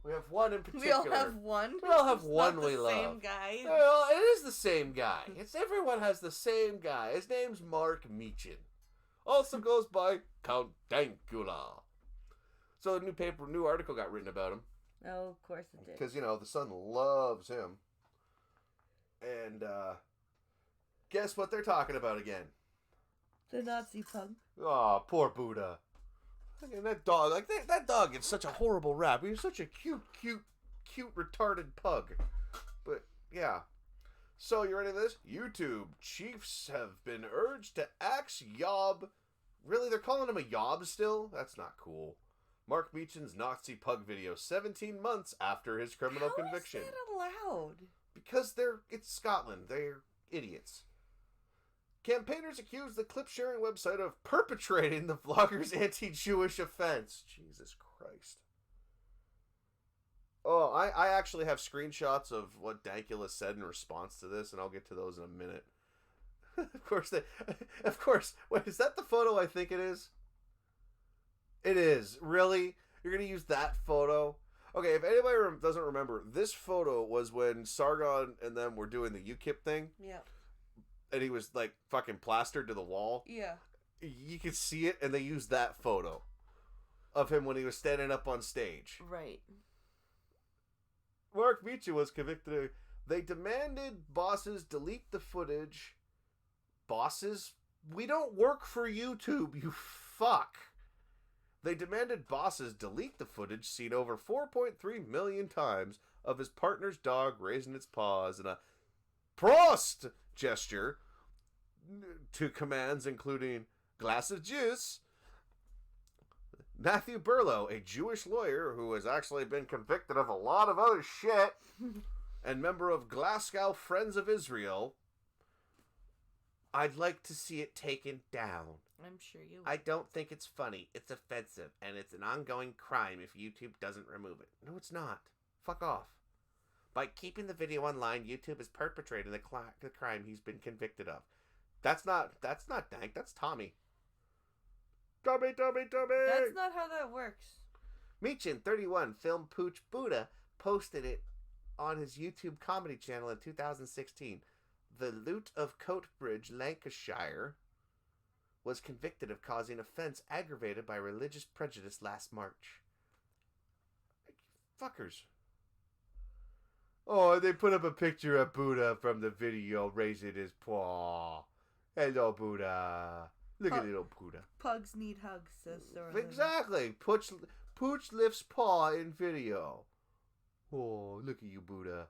We have one in particular. We all have one. We all have It's one not we the love. Same guy. Well, it is the same guy. Everyone has the same guy. His name's Mark Meechin. Also goes by Count Dankula. So the new article got written about him. Oh, of course it did. Because, the Sun loves him. And, guess what they're talking about again? The Nazi pug. Aw, poor Buddha. Look at that dog. Like, that dog gets such a horrible rap. He's such a cute, retarded pug. But, yeah. So, you ready for this? YouTube chiefs have been urged to axe Yob. Really? They're calling him a Yob still? That's not cool. Mark Meechin's Nazi pug video 17 months after his criminal conviction. How is that allowed? Because it's Scotland. They're idiots. Campaigners accuse the clip-sharing website of perpetrating the vlogger's anti-Jewish offense. Jesus Christ. Oh, I actually have screenshots of what Dankula said in response to this, and I'll get to those in a minute. Of course. Wait, is that the photo I think it is? It is. Really? You're going to use that photo? Okay, if anybody doesn't remember, this photo was when Sargon and them were doing the UKIP thing. Yeah. And he was, like, fucking plastered to the wall. Yeah. You could see it, and they used that photo of him when he was standing up on stage. Right. Mark Meechin was convicted. They demanded bosses delete the footage. Bosses? We don't work for YouTube, you fuck. They demanded bosses delete the footage seen over 4.3 million times of his partner's dog raising its paws in a Prost gesture to commands including glass of juice. Matthew Berlow, a Jewish lawyer who has actually been convicted of a lot of other shit and member of Glasgow Friends of Israel, I'd like to see it taken down. I'm sure you will. I don't think it's funny. It's offensive, and it's an ongoing crime if YouTube doesn't remove it. No, it's not. Fuck off. By keeping the video online, YouTube is perpetrating the crime he's been convicted of. That's not Dank. That's Tommy. Tommy. That's not how that works. Meechin, 31, film Pooch Buddha, posted it on his YouTube comedy channel in 2016. The Lute of Coatbridge, Lancashire, was convicted of causing offense aggravated by religious prejudice last March. Fuckers. Oh, they put up a picture of Buddha from the video raising his paw. Hello, Buddha. Look at little Buddha. Pugs need hugs, says Sora. Exactly. Pooch lifts paw in video. Oh, look at you, Buddha.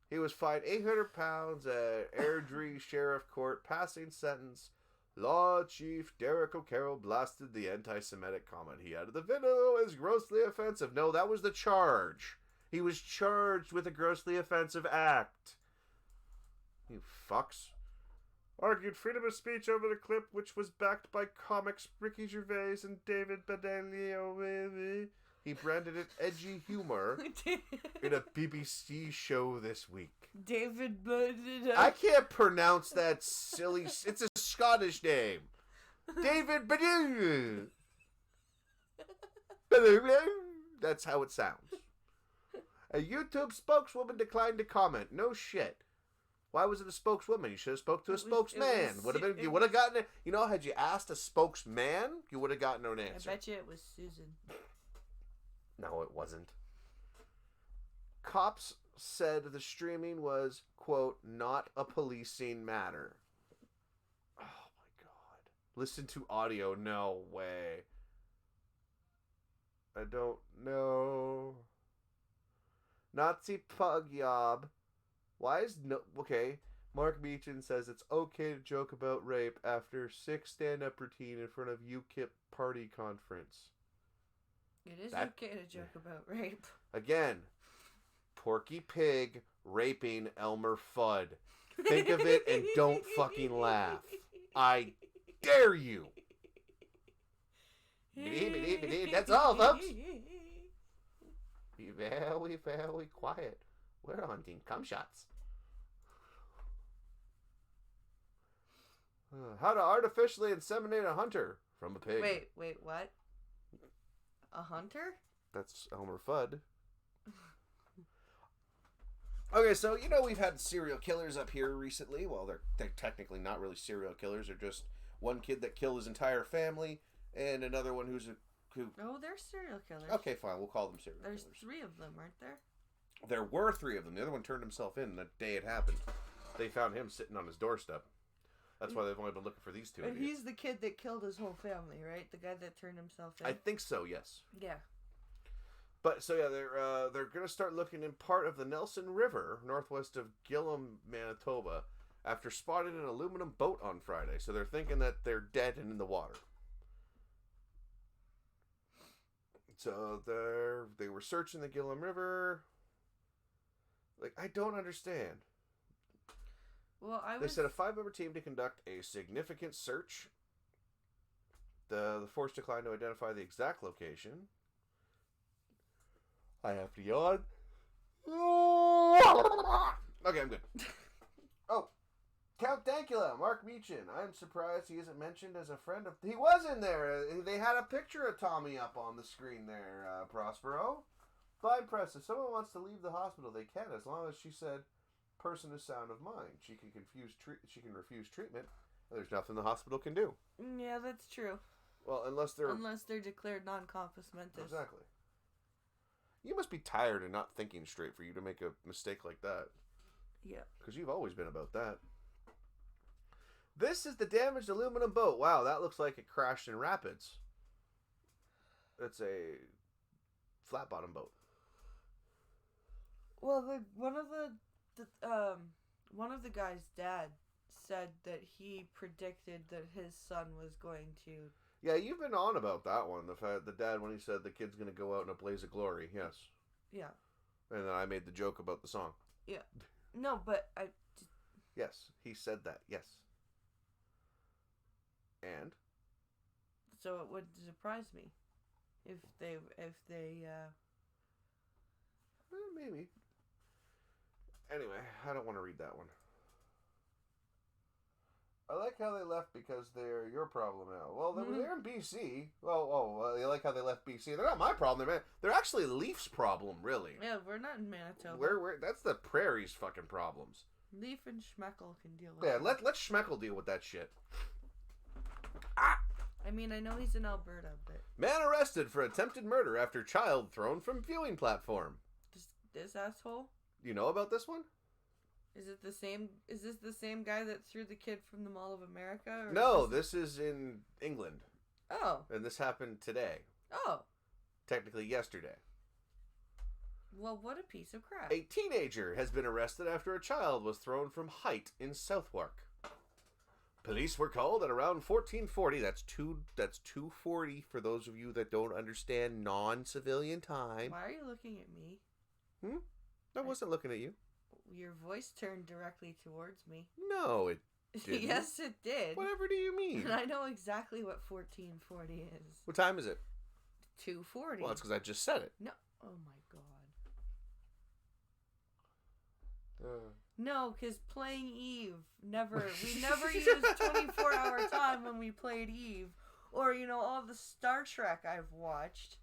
He was fined £800 at Airdrie Sheriff Court, passing sentence. Law Chief Derek O'Carroll blasted the anti-Semitic comment. He added the video is grossly offensive. No, that was the charge. He was charged with a grossly offensive act. You fucks. Argued freedom of speech over the clip, which was backed by comics Ricky Gervais and David Baddiel. He branded it edgy humor in a BBC show this week. David Baddiel. I can't pronounce that silly... It's a Scottish name. David Baddiel. That's how it sounds. A YouTube spokeswoman declined to comment. No shit. Why was it a spokeswoman? You should have spoke to a spokesman. You would have gotten it. You know, had you asked a spokesman, you would have gotten an answer. I bet you it was Susan. No, it wasn't. Cops said the streaming was, quote, not a policing matter. Oh my god. Listen to audio. No way. I don't know. Nazi pug yob. Why is no... Okay, Mark Meechan says it's okay to joke about rape after 6 stand-up routine in front of UKIP party conference. It is okay to joke about rape. Again, Porky Pig raping Elmer Fudd. Think of it and don't fucking laugh. I dare you. That's all, folks. Be very, very quiet. We're hunting cum shots. How to artificially inseminate a hunter from a pig. Wait, what? A hunter? That's Elmer Fudd. Okay, so, you know, we've had serial killers up here recently. Well, they're technically not really serial killers. They're just one kid that killed his entire family and another one who... Oh, they're serial killers. Okay, fine. We'll call them serial killers. There's 3 of them, aren't there? There were 3 of them. The other one turned himself in the day it happened. They found him sitting on his doorstep. That's why they've only been looking for these 2. And he's the kid that killed his whole family, right? The guy that turned himself in. I think so, yes. Yeah. But so yeah, they're gonna start looking in part of the Nelson River, northwest of Gillam, Manitoba, after spotting an aluminum boat on Friday. So they're thinking that they're dead and in the water. So they were searching the Gillam River. Like, I don't understand. Well, They said a 5-member team to conduct a significant search. The force declined to identify the exact location. I have to yawn. Okay, I'm good. Oh, Count Dankula, Mark Meechan. I'm surprised he isn't mentioned as a friend of... He was in there. They had a picture of Tommy up on the screen there, Prospero. Fine press. If someone wants to leave the hospital, they can, as long as she said, person is sound of mind. She can refuse treatment. There's nothing the hospital can do. Yeah, that's true. Well, unless they're declared non-compos mentis. Exactly. You must be tired and not thinking straight for you to make a mistake like that. Yeah. Because you've always been about that. This is the damaged aluminum boat. Wow, that looks like it crashed in rapids. It's a flat bottom boat. Well, one of the guy's dad said that he predicted that his son was going to... Yeah, you've been on about that one. The dad, when he said the kid's going to go out in a blaze of glory. Yes. Yeah. And then I made the joke about the song. Yeah. No, but I... Yes, he said that. Yes. And? So it would surprise me if they maybe. Anyway, I don't want to read that one. I like how they left because they're your problem now. Well, they're in BC. You like how they left BC? They're not my problem, man. They're actually Leafs' problem, really. Yeah, we're not in Manitoba. That's the Prairie's fucking problems. Leaf and Schmeckel can deal with it. it. Yeah, let Schmeckel deal with that shit. I mean, I know he's in Alberta, but... Man arrested for attempted murder after child thrown from viewing platform. This asshole? You know about this one? Is it the same? Is this the same guy that threw the kid from the Mall of America? Or No, this is in England. Oh. And this happened today. Oh. Technically yesterday. Well, what a piece of crap. A teenager has been arrested after a child was thrown from height in Southwark. Police were called at around 1440. That's 2:40 for those of you that don't understand non-civilian time. Why are you looking at me? I wasn't looking at you. Your voice turned directly towards me. No, it didn't. Yes, it did. Whatever do you mean? And I know exactly what 1440 is. What time is it? 2:40. Well, it's because I just said it. No. Oh my god. No, because playing Eve we never used 24-hour time when we played Eve. Or, all the Star Trek I've watched.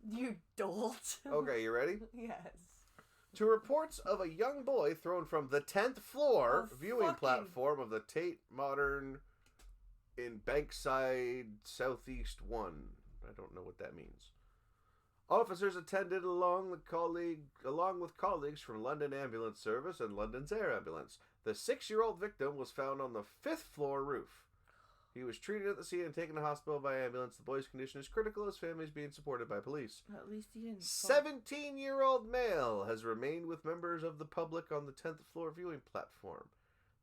You dolt. Okay, you ready? Yes. To reports of a young boy thrown from the 10th floor viewing platform of the Tate Modern in Bankside, Southeast 1. I don't know what that means. Officers attended along with colleagues from London Ambulance Service and London's Air Ambulance. The 6-year-old victim was found on the 5th floor roof. He was treated at the scene and taken to hospital by ambulance. The boy's condition is critical. His family is being supported by police. At least he didn't. 17-year-old male has remained with members of the public on the 10th floor viewing platform.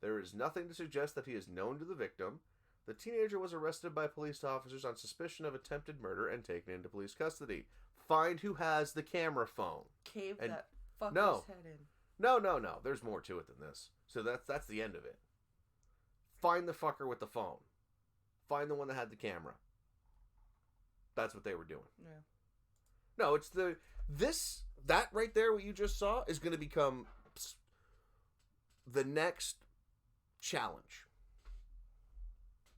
There is nothing to suggest that he is known to the victim. The teenager was arrested by police officers on suspicion of attempted murder and taken into police custody. Find who has the camera phone. Cave that fucker's head in. No. There's more to it than this. So that's the end of it. Find the fucker with the phone. Find the one that had the camera. That's what they were doing. Yeah. No, it's that right there, what you just saw, is going to become the next challenge.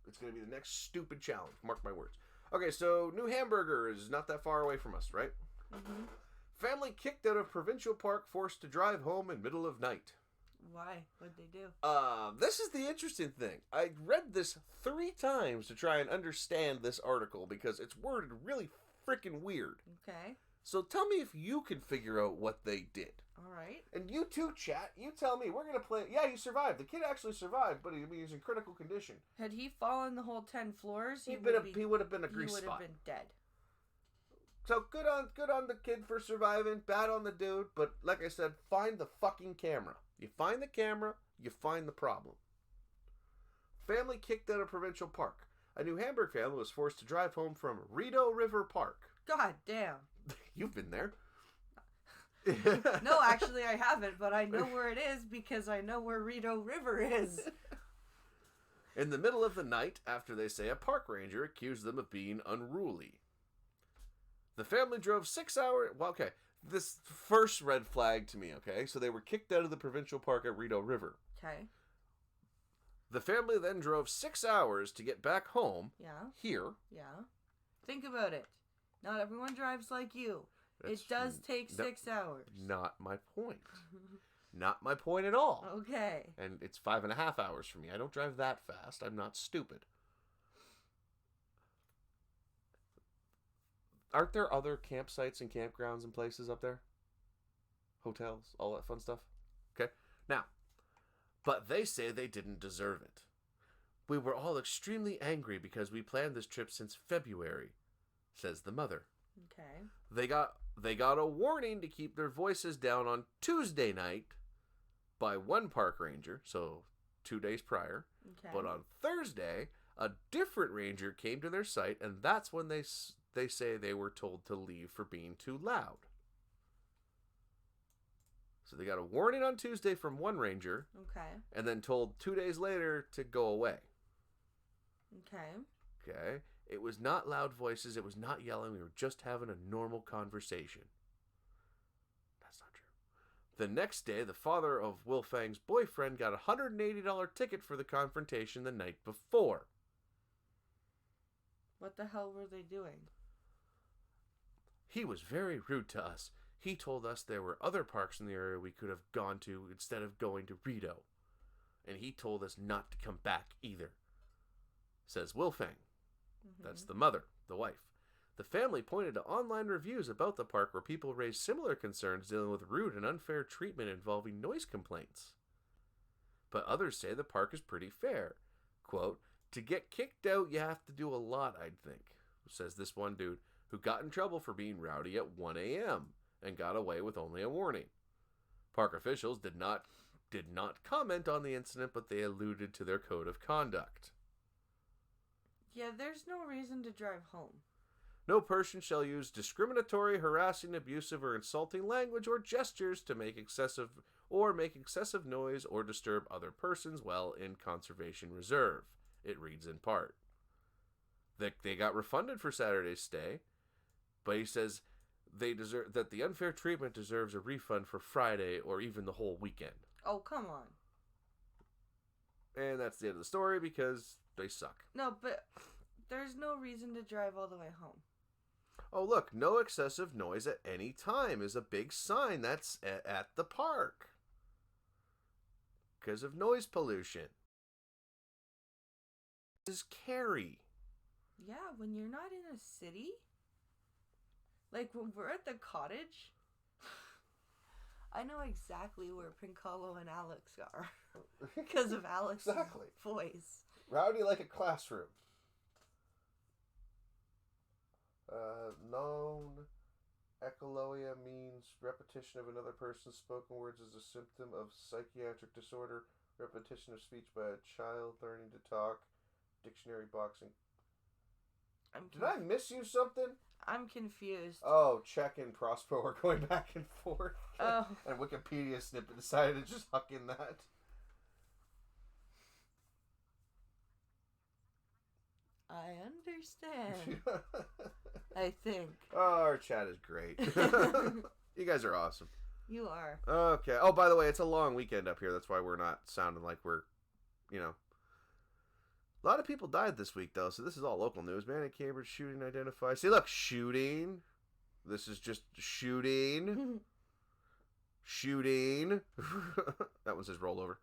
It's going to be the next stupid challenge. Mark my words. Okay, so New Hamburger is not that far away from us, right? Mm-hmm. Family kicked out of provincial park, forced to drive home in middle of night. Why? What'd they do? This is the interesting thing. I read this 3 times to try and understand this article because it's worded really freaking weird. Okay. So tell me if you can figure out what they did. All right. And you too, chat. You tell me. We're going to play. Yeah, he survived. The kid actually survived, but he's in critical condition. Had he fallen the whole 10 floors, he would have been a grease spot. He would have been dead. So good on the kid for surviving. Bad on the dude. But like I said, find the fucking camera. You find the camera, you find the problem. Family kicked out of provincial park. A New Hamburg family was forced to drive home from Rideau River Park. God damn. You've been there. No, actually I haven't, but I know where it is because I know where Rideau River is. In the middle of the night, after they say a park ranger accused them of being unruly. The family drove 6 hours... Well, okay. This first red flag to me, okay? So they were kicked out of the provincial park at Rideau River. Okay. The family then drove 6 hours to get back home. Yeah. Here. Yeah. Think about it. Not everyone drives like you. It does take 6 hours. Not my point. Not my point at all. Okay. And it's 5.5 hours for me. I don't drive that fast. I'm not stupid. Aren't there other campsites and campgrounds and places up there? Hotels, all that fun stuff? Okay. Now, but they say they didn't deserve it. We were all extremely angry because we planned this trip since February, says the mother. Okay. They got a warning to keep their voices down on Tuesday night by one park ranger, so 2 days prior. Okay. But on Thursday, a different ranger came to their site, and that's when they say they were told to leave for being too loud. So they got a warning on Tuesday from one ranger. Okay. And then told 2 days later to go away. Okay. Okay. It was not loud voices. It was not yelling. We were just having a normal conversation. That's not true. The next day, the father of Will Fang's boyfriend got a $180 ticket for the confrontation the night before. What the hell were they doing? He was very rude to us. He told us there were other parks in the area we could have gone to instead of going to Rideau. And he told us not to come back either, says Will Fang. Mm-hmm. That's the mother, the wife. The family pointed to online reviews about the park where people raised similar concerns dealing with rude and unfair treatment involving noise complaints. But others say the park is pretty fair. Quote, to get kicked out, you have to do a lot, I'd think, says this one dude who got in trouble for being rowdy at 1 a.m. and got away with only a warning. Park officials did not comment on the incident, but they alluded to their code of conduct. Yeah, there's no reason to drive home. No person shall use discriminatory, harassing, abusive, or insulting language or gestures to make excessive noise or disturb other persons while in conservation reserve. It reads in part. They got refunded for Saturday's stay, but he says that the unfair treatment deserves a refund for Friday or even the whole weekend. Oh, come on. And that's the end of the story because they suck. No, but there's no reason to drive all the way home. Oh, look, no excessive noise at any time is a big sign that's at the park. Because of noise pollution. This is Carrie. Yeah, when you're not in a city. Like when we're at the cottage. I know exactly where Pincolo and Alex are. Because of Alex's voice. Rowdy like a classroom. Known echoloia means repetition of another person's spoken words as a symptom of psychiatric disorder. Repetition of speech by a child learning to talk. Dictionary boxing. Did I miss you something? I'm confused. Oh, Czech and Prospero are going back and forth. Oh. And Wikipedia snippet decided to just huck in that. I understand. I think. Oh, our chat is great. You guys are awesome. You are. Okay. Oh, by the way, it's a long weekend up here. That's why we're not sounding like we're, A lot of people died this week, though, so this is all local news. Man in Cambridge shooting identified. See, look, shooting. This is just shooting. Shooting. That one says rollover.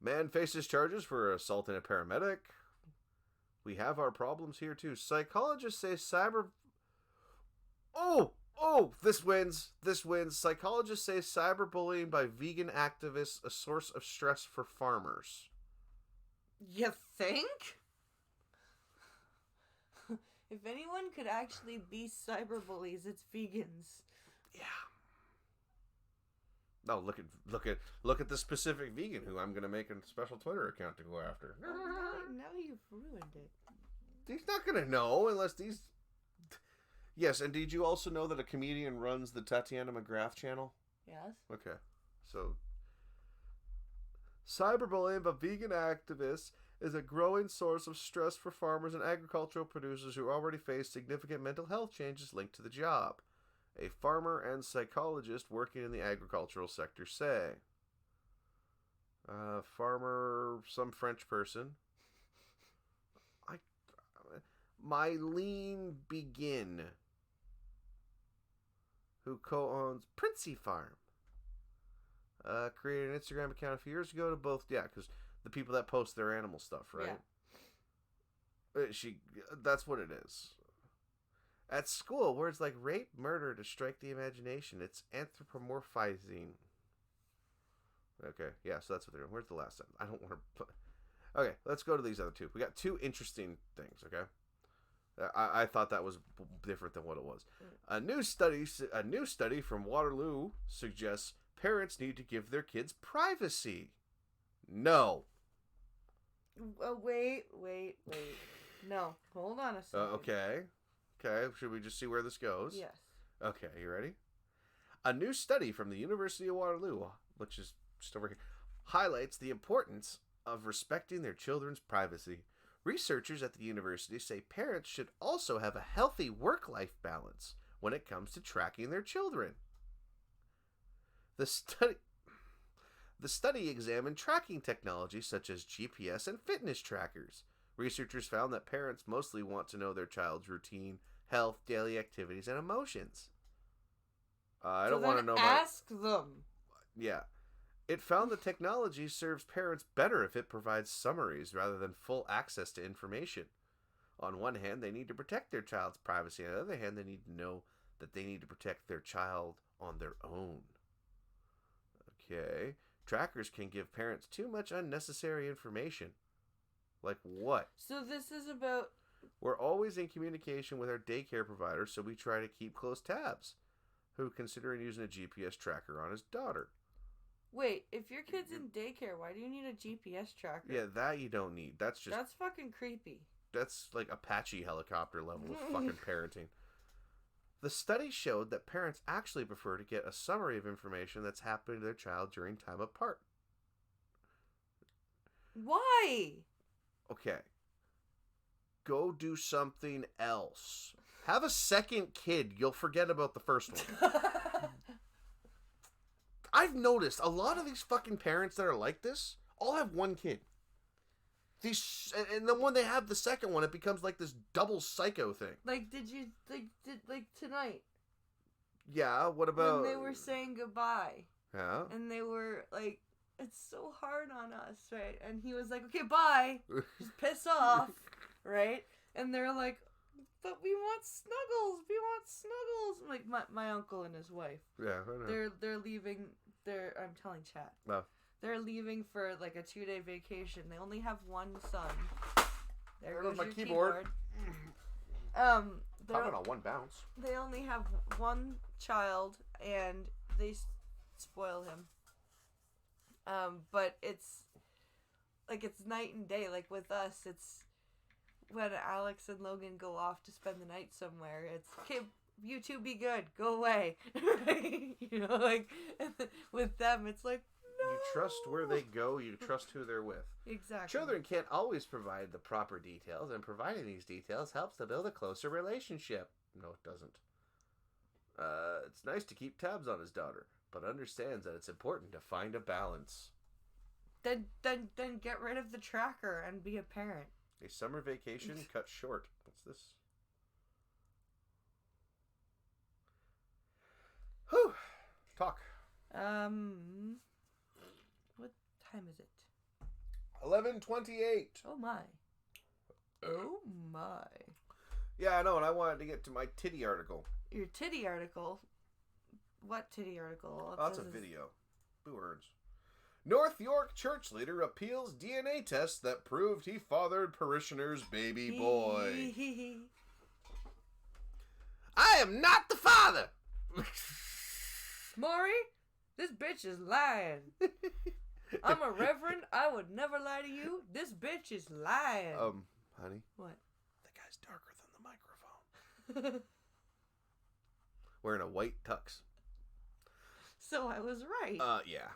Man faces charges for assaulting a paramedic. We have our problems here, too. Psychologists say this wins. This wins. Psychologists say cyberbullying by vegan activists a source of stress for farmers. You think? If anyone could actually be cyberbullies, it's vegans. Yeah. No, look at the specific vegan who I'm gonna make a special Twitter account to go after. Now you've ruined it. He's not gonna know unless these. Yes, and did you also know that a comedian runs the Tatiana McGrath channel? Yes. Okay, so cyberbullying by vegan activists is a growing source of stress for farmers and agricultural producers who already face significant mental health changes linked to the job. A farmer and psychologist working in the agricultural sector say. Farmer, some French person. Mylene Begin, who co-owns Princey Farm, created an Instagram account a few years ago to because the people that post their animal stuff, right? Yeah. That's what it is. At school, words like rape, murder to strike the imagination. It's anthropomorphizing. Okay, yeah, so that's what they're doing. Where's the last sentence? I don't want to put... Okay, let's go to these other two. We got two interesting things, okay? I thought that was different than what it was. A new study from Waterloo suggests parents need to give their kids privacy. No. Wait. No, hold on a second. Okay. Should we just see where this goes? Yes. Okay, you ready? A new study from the University of Waterloo, which is just over here, highlights the importance of respecting their children's privacy. Researchers at the university say parents should also have a healthy work-life balance when it comes to tracking their children. The study examined tracking technology such as GPS and fitness trackers. Researchers found that parents mostly want to know their child's routine, health, daily activities, and emotions. I don't want to know. Ask them. Yeah. It found that technology serves parents better if it provides summaries rather than full access to information. On one hand, they need to protect their child's privacy. On the other hand, they need to know that they need to protect their child on their own. Okay. Trackers can give parents too much unnecessary information. Like what? So this is about... We're always in communication with our daycare provider, so we try to keep close tabs. Who considering using a GPS tracker on his daughter? Wait, if your kid's in daycare, why do you need a GPS tracker? Yeah, that you don't need. That's fucking creepy. That's like Apache helicopter level of fucking parenting. The study showed that parents actually prefer to get a summary of information that's happening to their child during time apart. Why? Okay. Go do something else. Have a second kid. You'll forget about the first one. I've noticed a lot of these fucking parents that are like this all have one kid. And then when they have the second one, it becomes like this double psycho thing. Like, did tonight? Yeah, what about... When they were saying goodbye. Yeah. And they were like, it's so hard on us, right? And he was like, okay, bye. Just piss off, right? And they're like, but we want snuggles. We want snuggles. I'm like, my uncle and his wife. Yeah, I know. They're leaving. I'm telling chat. No. They're leaving for like a 2-day vacation. They only have one son. There goes my your keyboard. Coming on one bounce. They only have one child, and they spoil him. But it's night and day. Like with us, it's when Alex and Logan go off to spend the night somewhere. It's, okay, you two be good. Go away. You know, like, with them, it's like, no. You trust where they go. You trust who they're with. Exactly. Children can't always provide the proper details, and providing these details helps to build a closer relationship. No, it doesn't. It's nice to keep tabs on his daughter, but understands that it's important to find a balance. Then get rid of the tracker and be a parent. A summer vacation cut short. What's this? Whew. Talk. What time is it? 11:28. Oh my. Oh my. Yeah, I know, and I wanted to get to my titty article. Your titty article? What titty article? That's a video. Boo earns. North York church leader appeals DNA test that proved he fathered parishioner's baby boy. I am not the father! Maury, this bitch is lying. I'm a reverend. I would never lie to you. This bitch is lying. Honey? What? The guy's darker than the microphone. Wearing a white tux. So I was right. Yeah.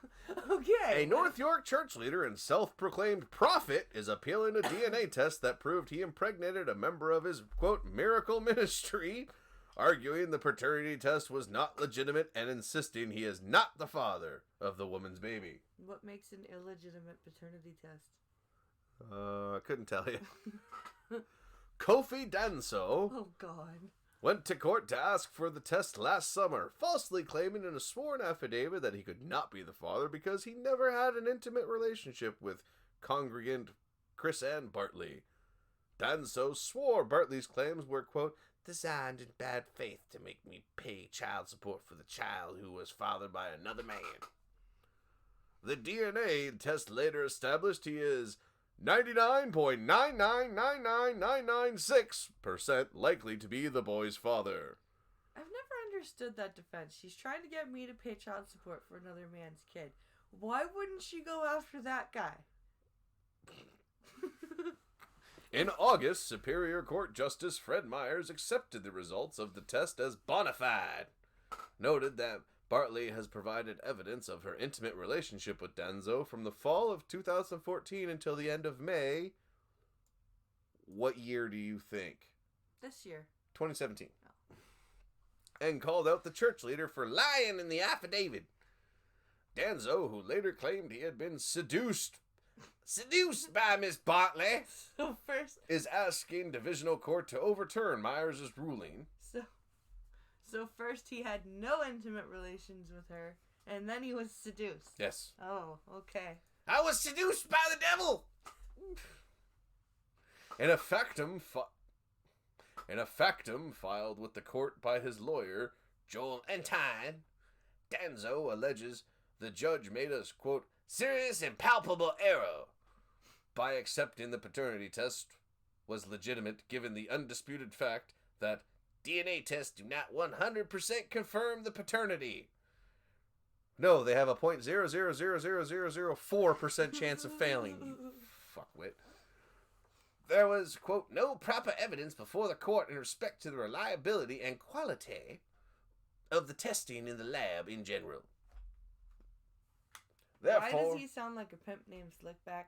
Okay. A North York church leader and self-proclaimed prophet is appealing a DNA test that proved he impregnated a member of his, quote, miracle ministry, arguing the paternity test was not legitimate and insisting he is not the father of the woman's baby. What makes an illegitimate paternity test? I couldn't tell you. Kofi Danso. Oh, God. Went to court to ask for the test last summer, falsely claiming in a sworn affidavit that he could not be the father because he never had an intimate relationship with congregant Chris Ann Bartley. Danso swore Bartley's claims were, quote, designed in bad faith to make me pay child support for the child who was fathered by another man. The DNA test later established he is 99.9999996% likely to be the boy's father. I've never understood that defense. She's trying to get me to pay child support for another man's kid. Why wouldn't she go after that guy? In August, Superior Court Justice Fred Myers accepted the results of the test as bona fide. Noted that Bartley has provided evidence of her intimate relationship with Danso from the fall of 2014 until the end of May. What year do you think? This year. 2017. Oh. And called out the church leader for lying in the affidavit. Danso, who later claimed he had been seduced by Miss Bartley, is asking Divisional Court to overturn Myers' ruling. So first he had no intimate relations with her, and then he was seduced. Yes. Oh, okay. I was seduced by the devil! In a factum In a factum filed with the court by his lawyer, Joel Entine, Danzo alleges the judge made a, quote, serious and palpable error by accepting the paternity test was legitimate given the undisputed fact that DNA tests do not 100% confirm the paternity. No, they have a 0.0000004% chance of failing, you fuckwit. There was, quote, no proper evidence before the court in respect to the reliability and quality of the testing in the lab in general. Therefore, why does he sound like a pimp named Slickback?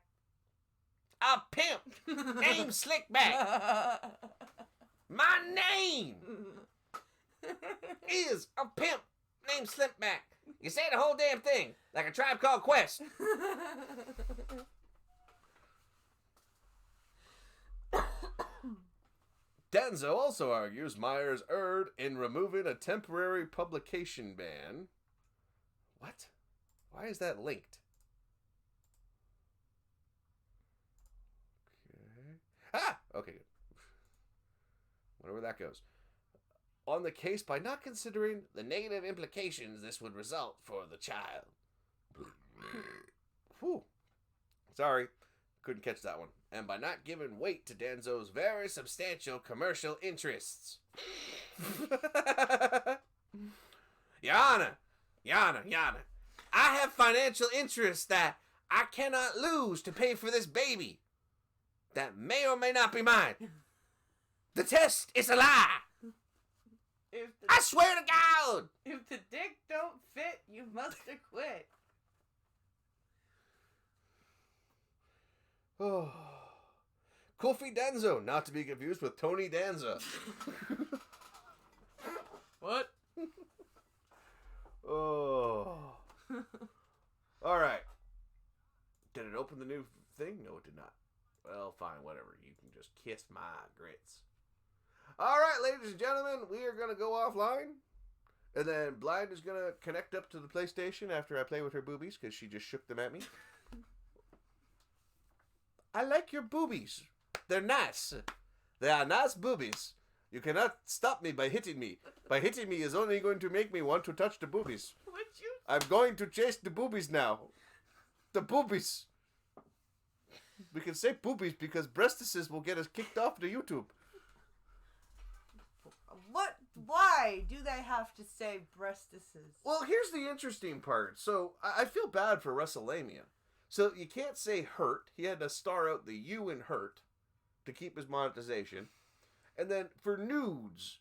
A pimp named Slickback. My name is a pimp named Slickback. You say the whole damn thing like a Tribe Called Quest. Danzo also argues Myers erred in removing a temporary publication ban. What? Why is that linked? Okay. Ah! Okay, good. Whatever that goes. On the case by not considering the negative implications this would result for the child. Whew. Sorry. Couldn't catch that one. And by not giving weight to Danzo's very substantial commercial interests. Your Honor, I have financial interests that I cannot lose to pay for this baby. That may or may not be mine. The test is a lie. I swear to God. If the dick don't fit, you must acquit. Oh. Kofi Danzo, not to be confused with Tony Danza. What? Oh. All right. Did it open the new thing? No, it did not. Well, fine, whatever. You can just kiss my grits. All right, ladies and gentlemen, we are going to go offline. And then Blind is going to connect up to the PlayStation after I play with her boobies because she just shook them at me. I like your boobies. They're nice. They are nice boobies. You cannot stop me by hitting me. By hitting me is only going to make me want to touch the boobies. Would you? I'm going to chase the boobies now. The boobies. We can say boobies because breastises will get us kicked off the YouTube. What? Why do they have to say breastises? Well, here's the interesting part. So, I feel bad for WrestleMania. So, you can't say hurt. He had to star out the U in hurt to keep his monetization. And then for nudes,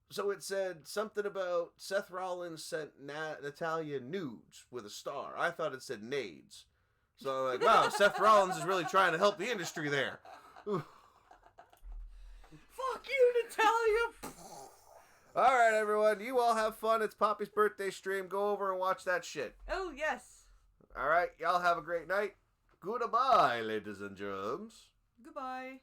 so it said something about Seth Rollins sent Natalia nudes with a star. I thought it said nades. So I'm like, wow, Seth Rollins is really trying to help the industry there. Ooh. Fuck you, Natalia! All right, everyone. You all have fun. It's Poppy's birthday stream. Go over and watch that shit. Oh, yes. All right. Y'all have a great night. Goodbye, ladies and germs. Goodbye.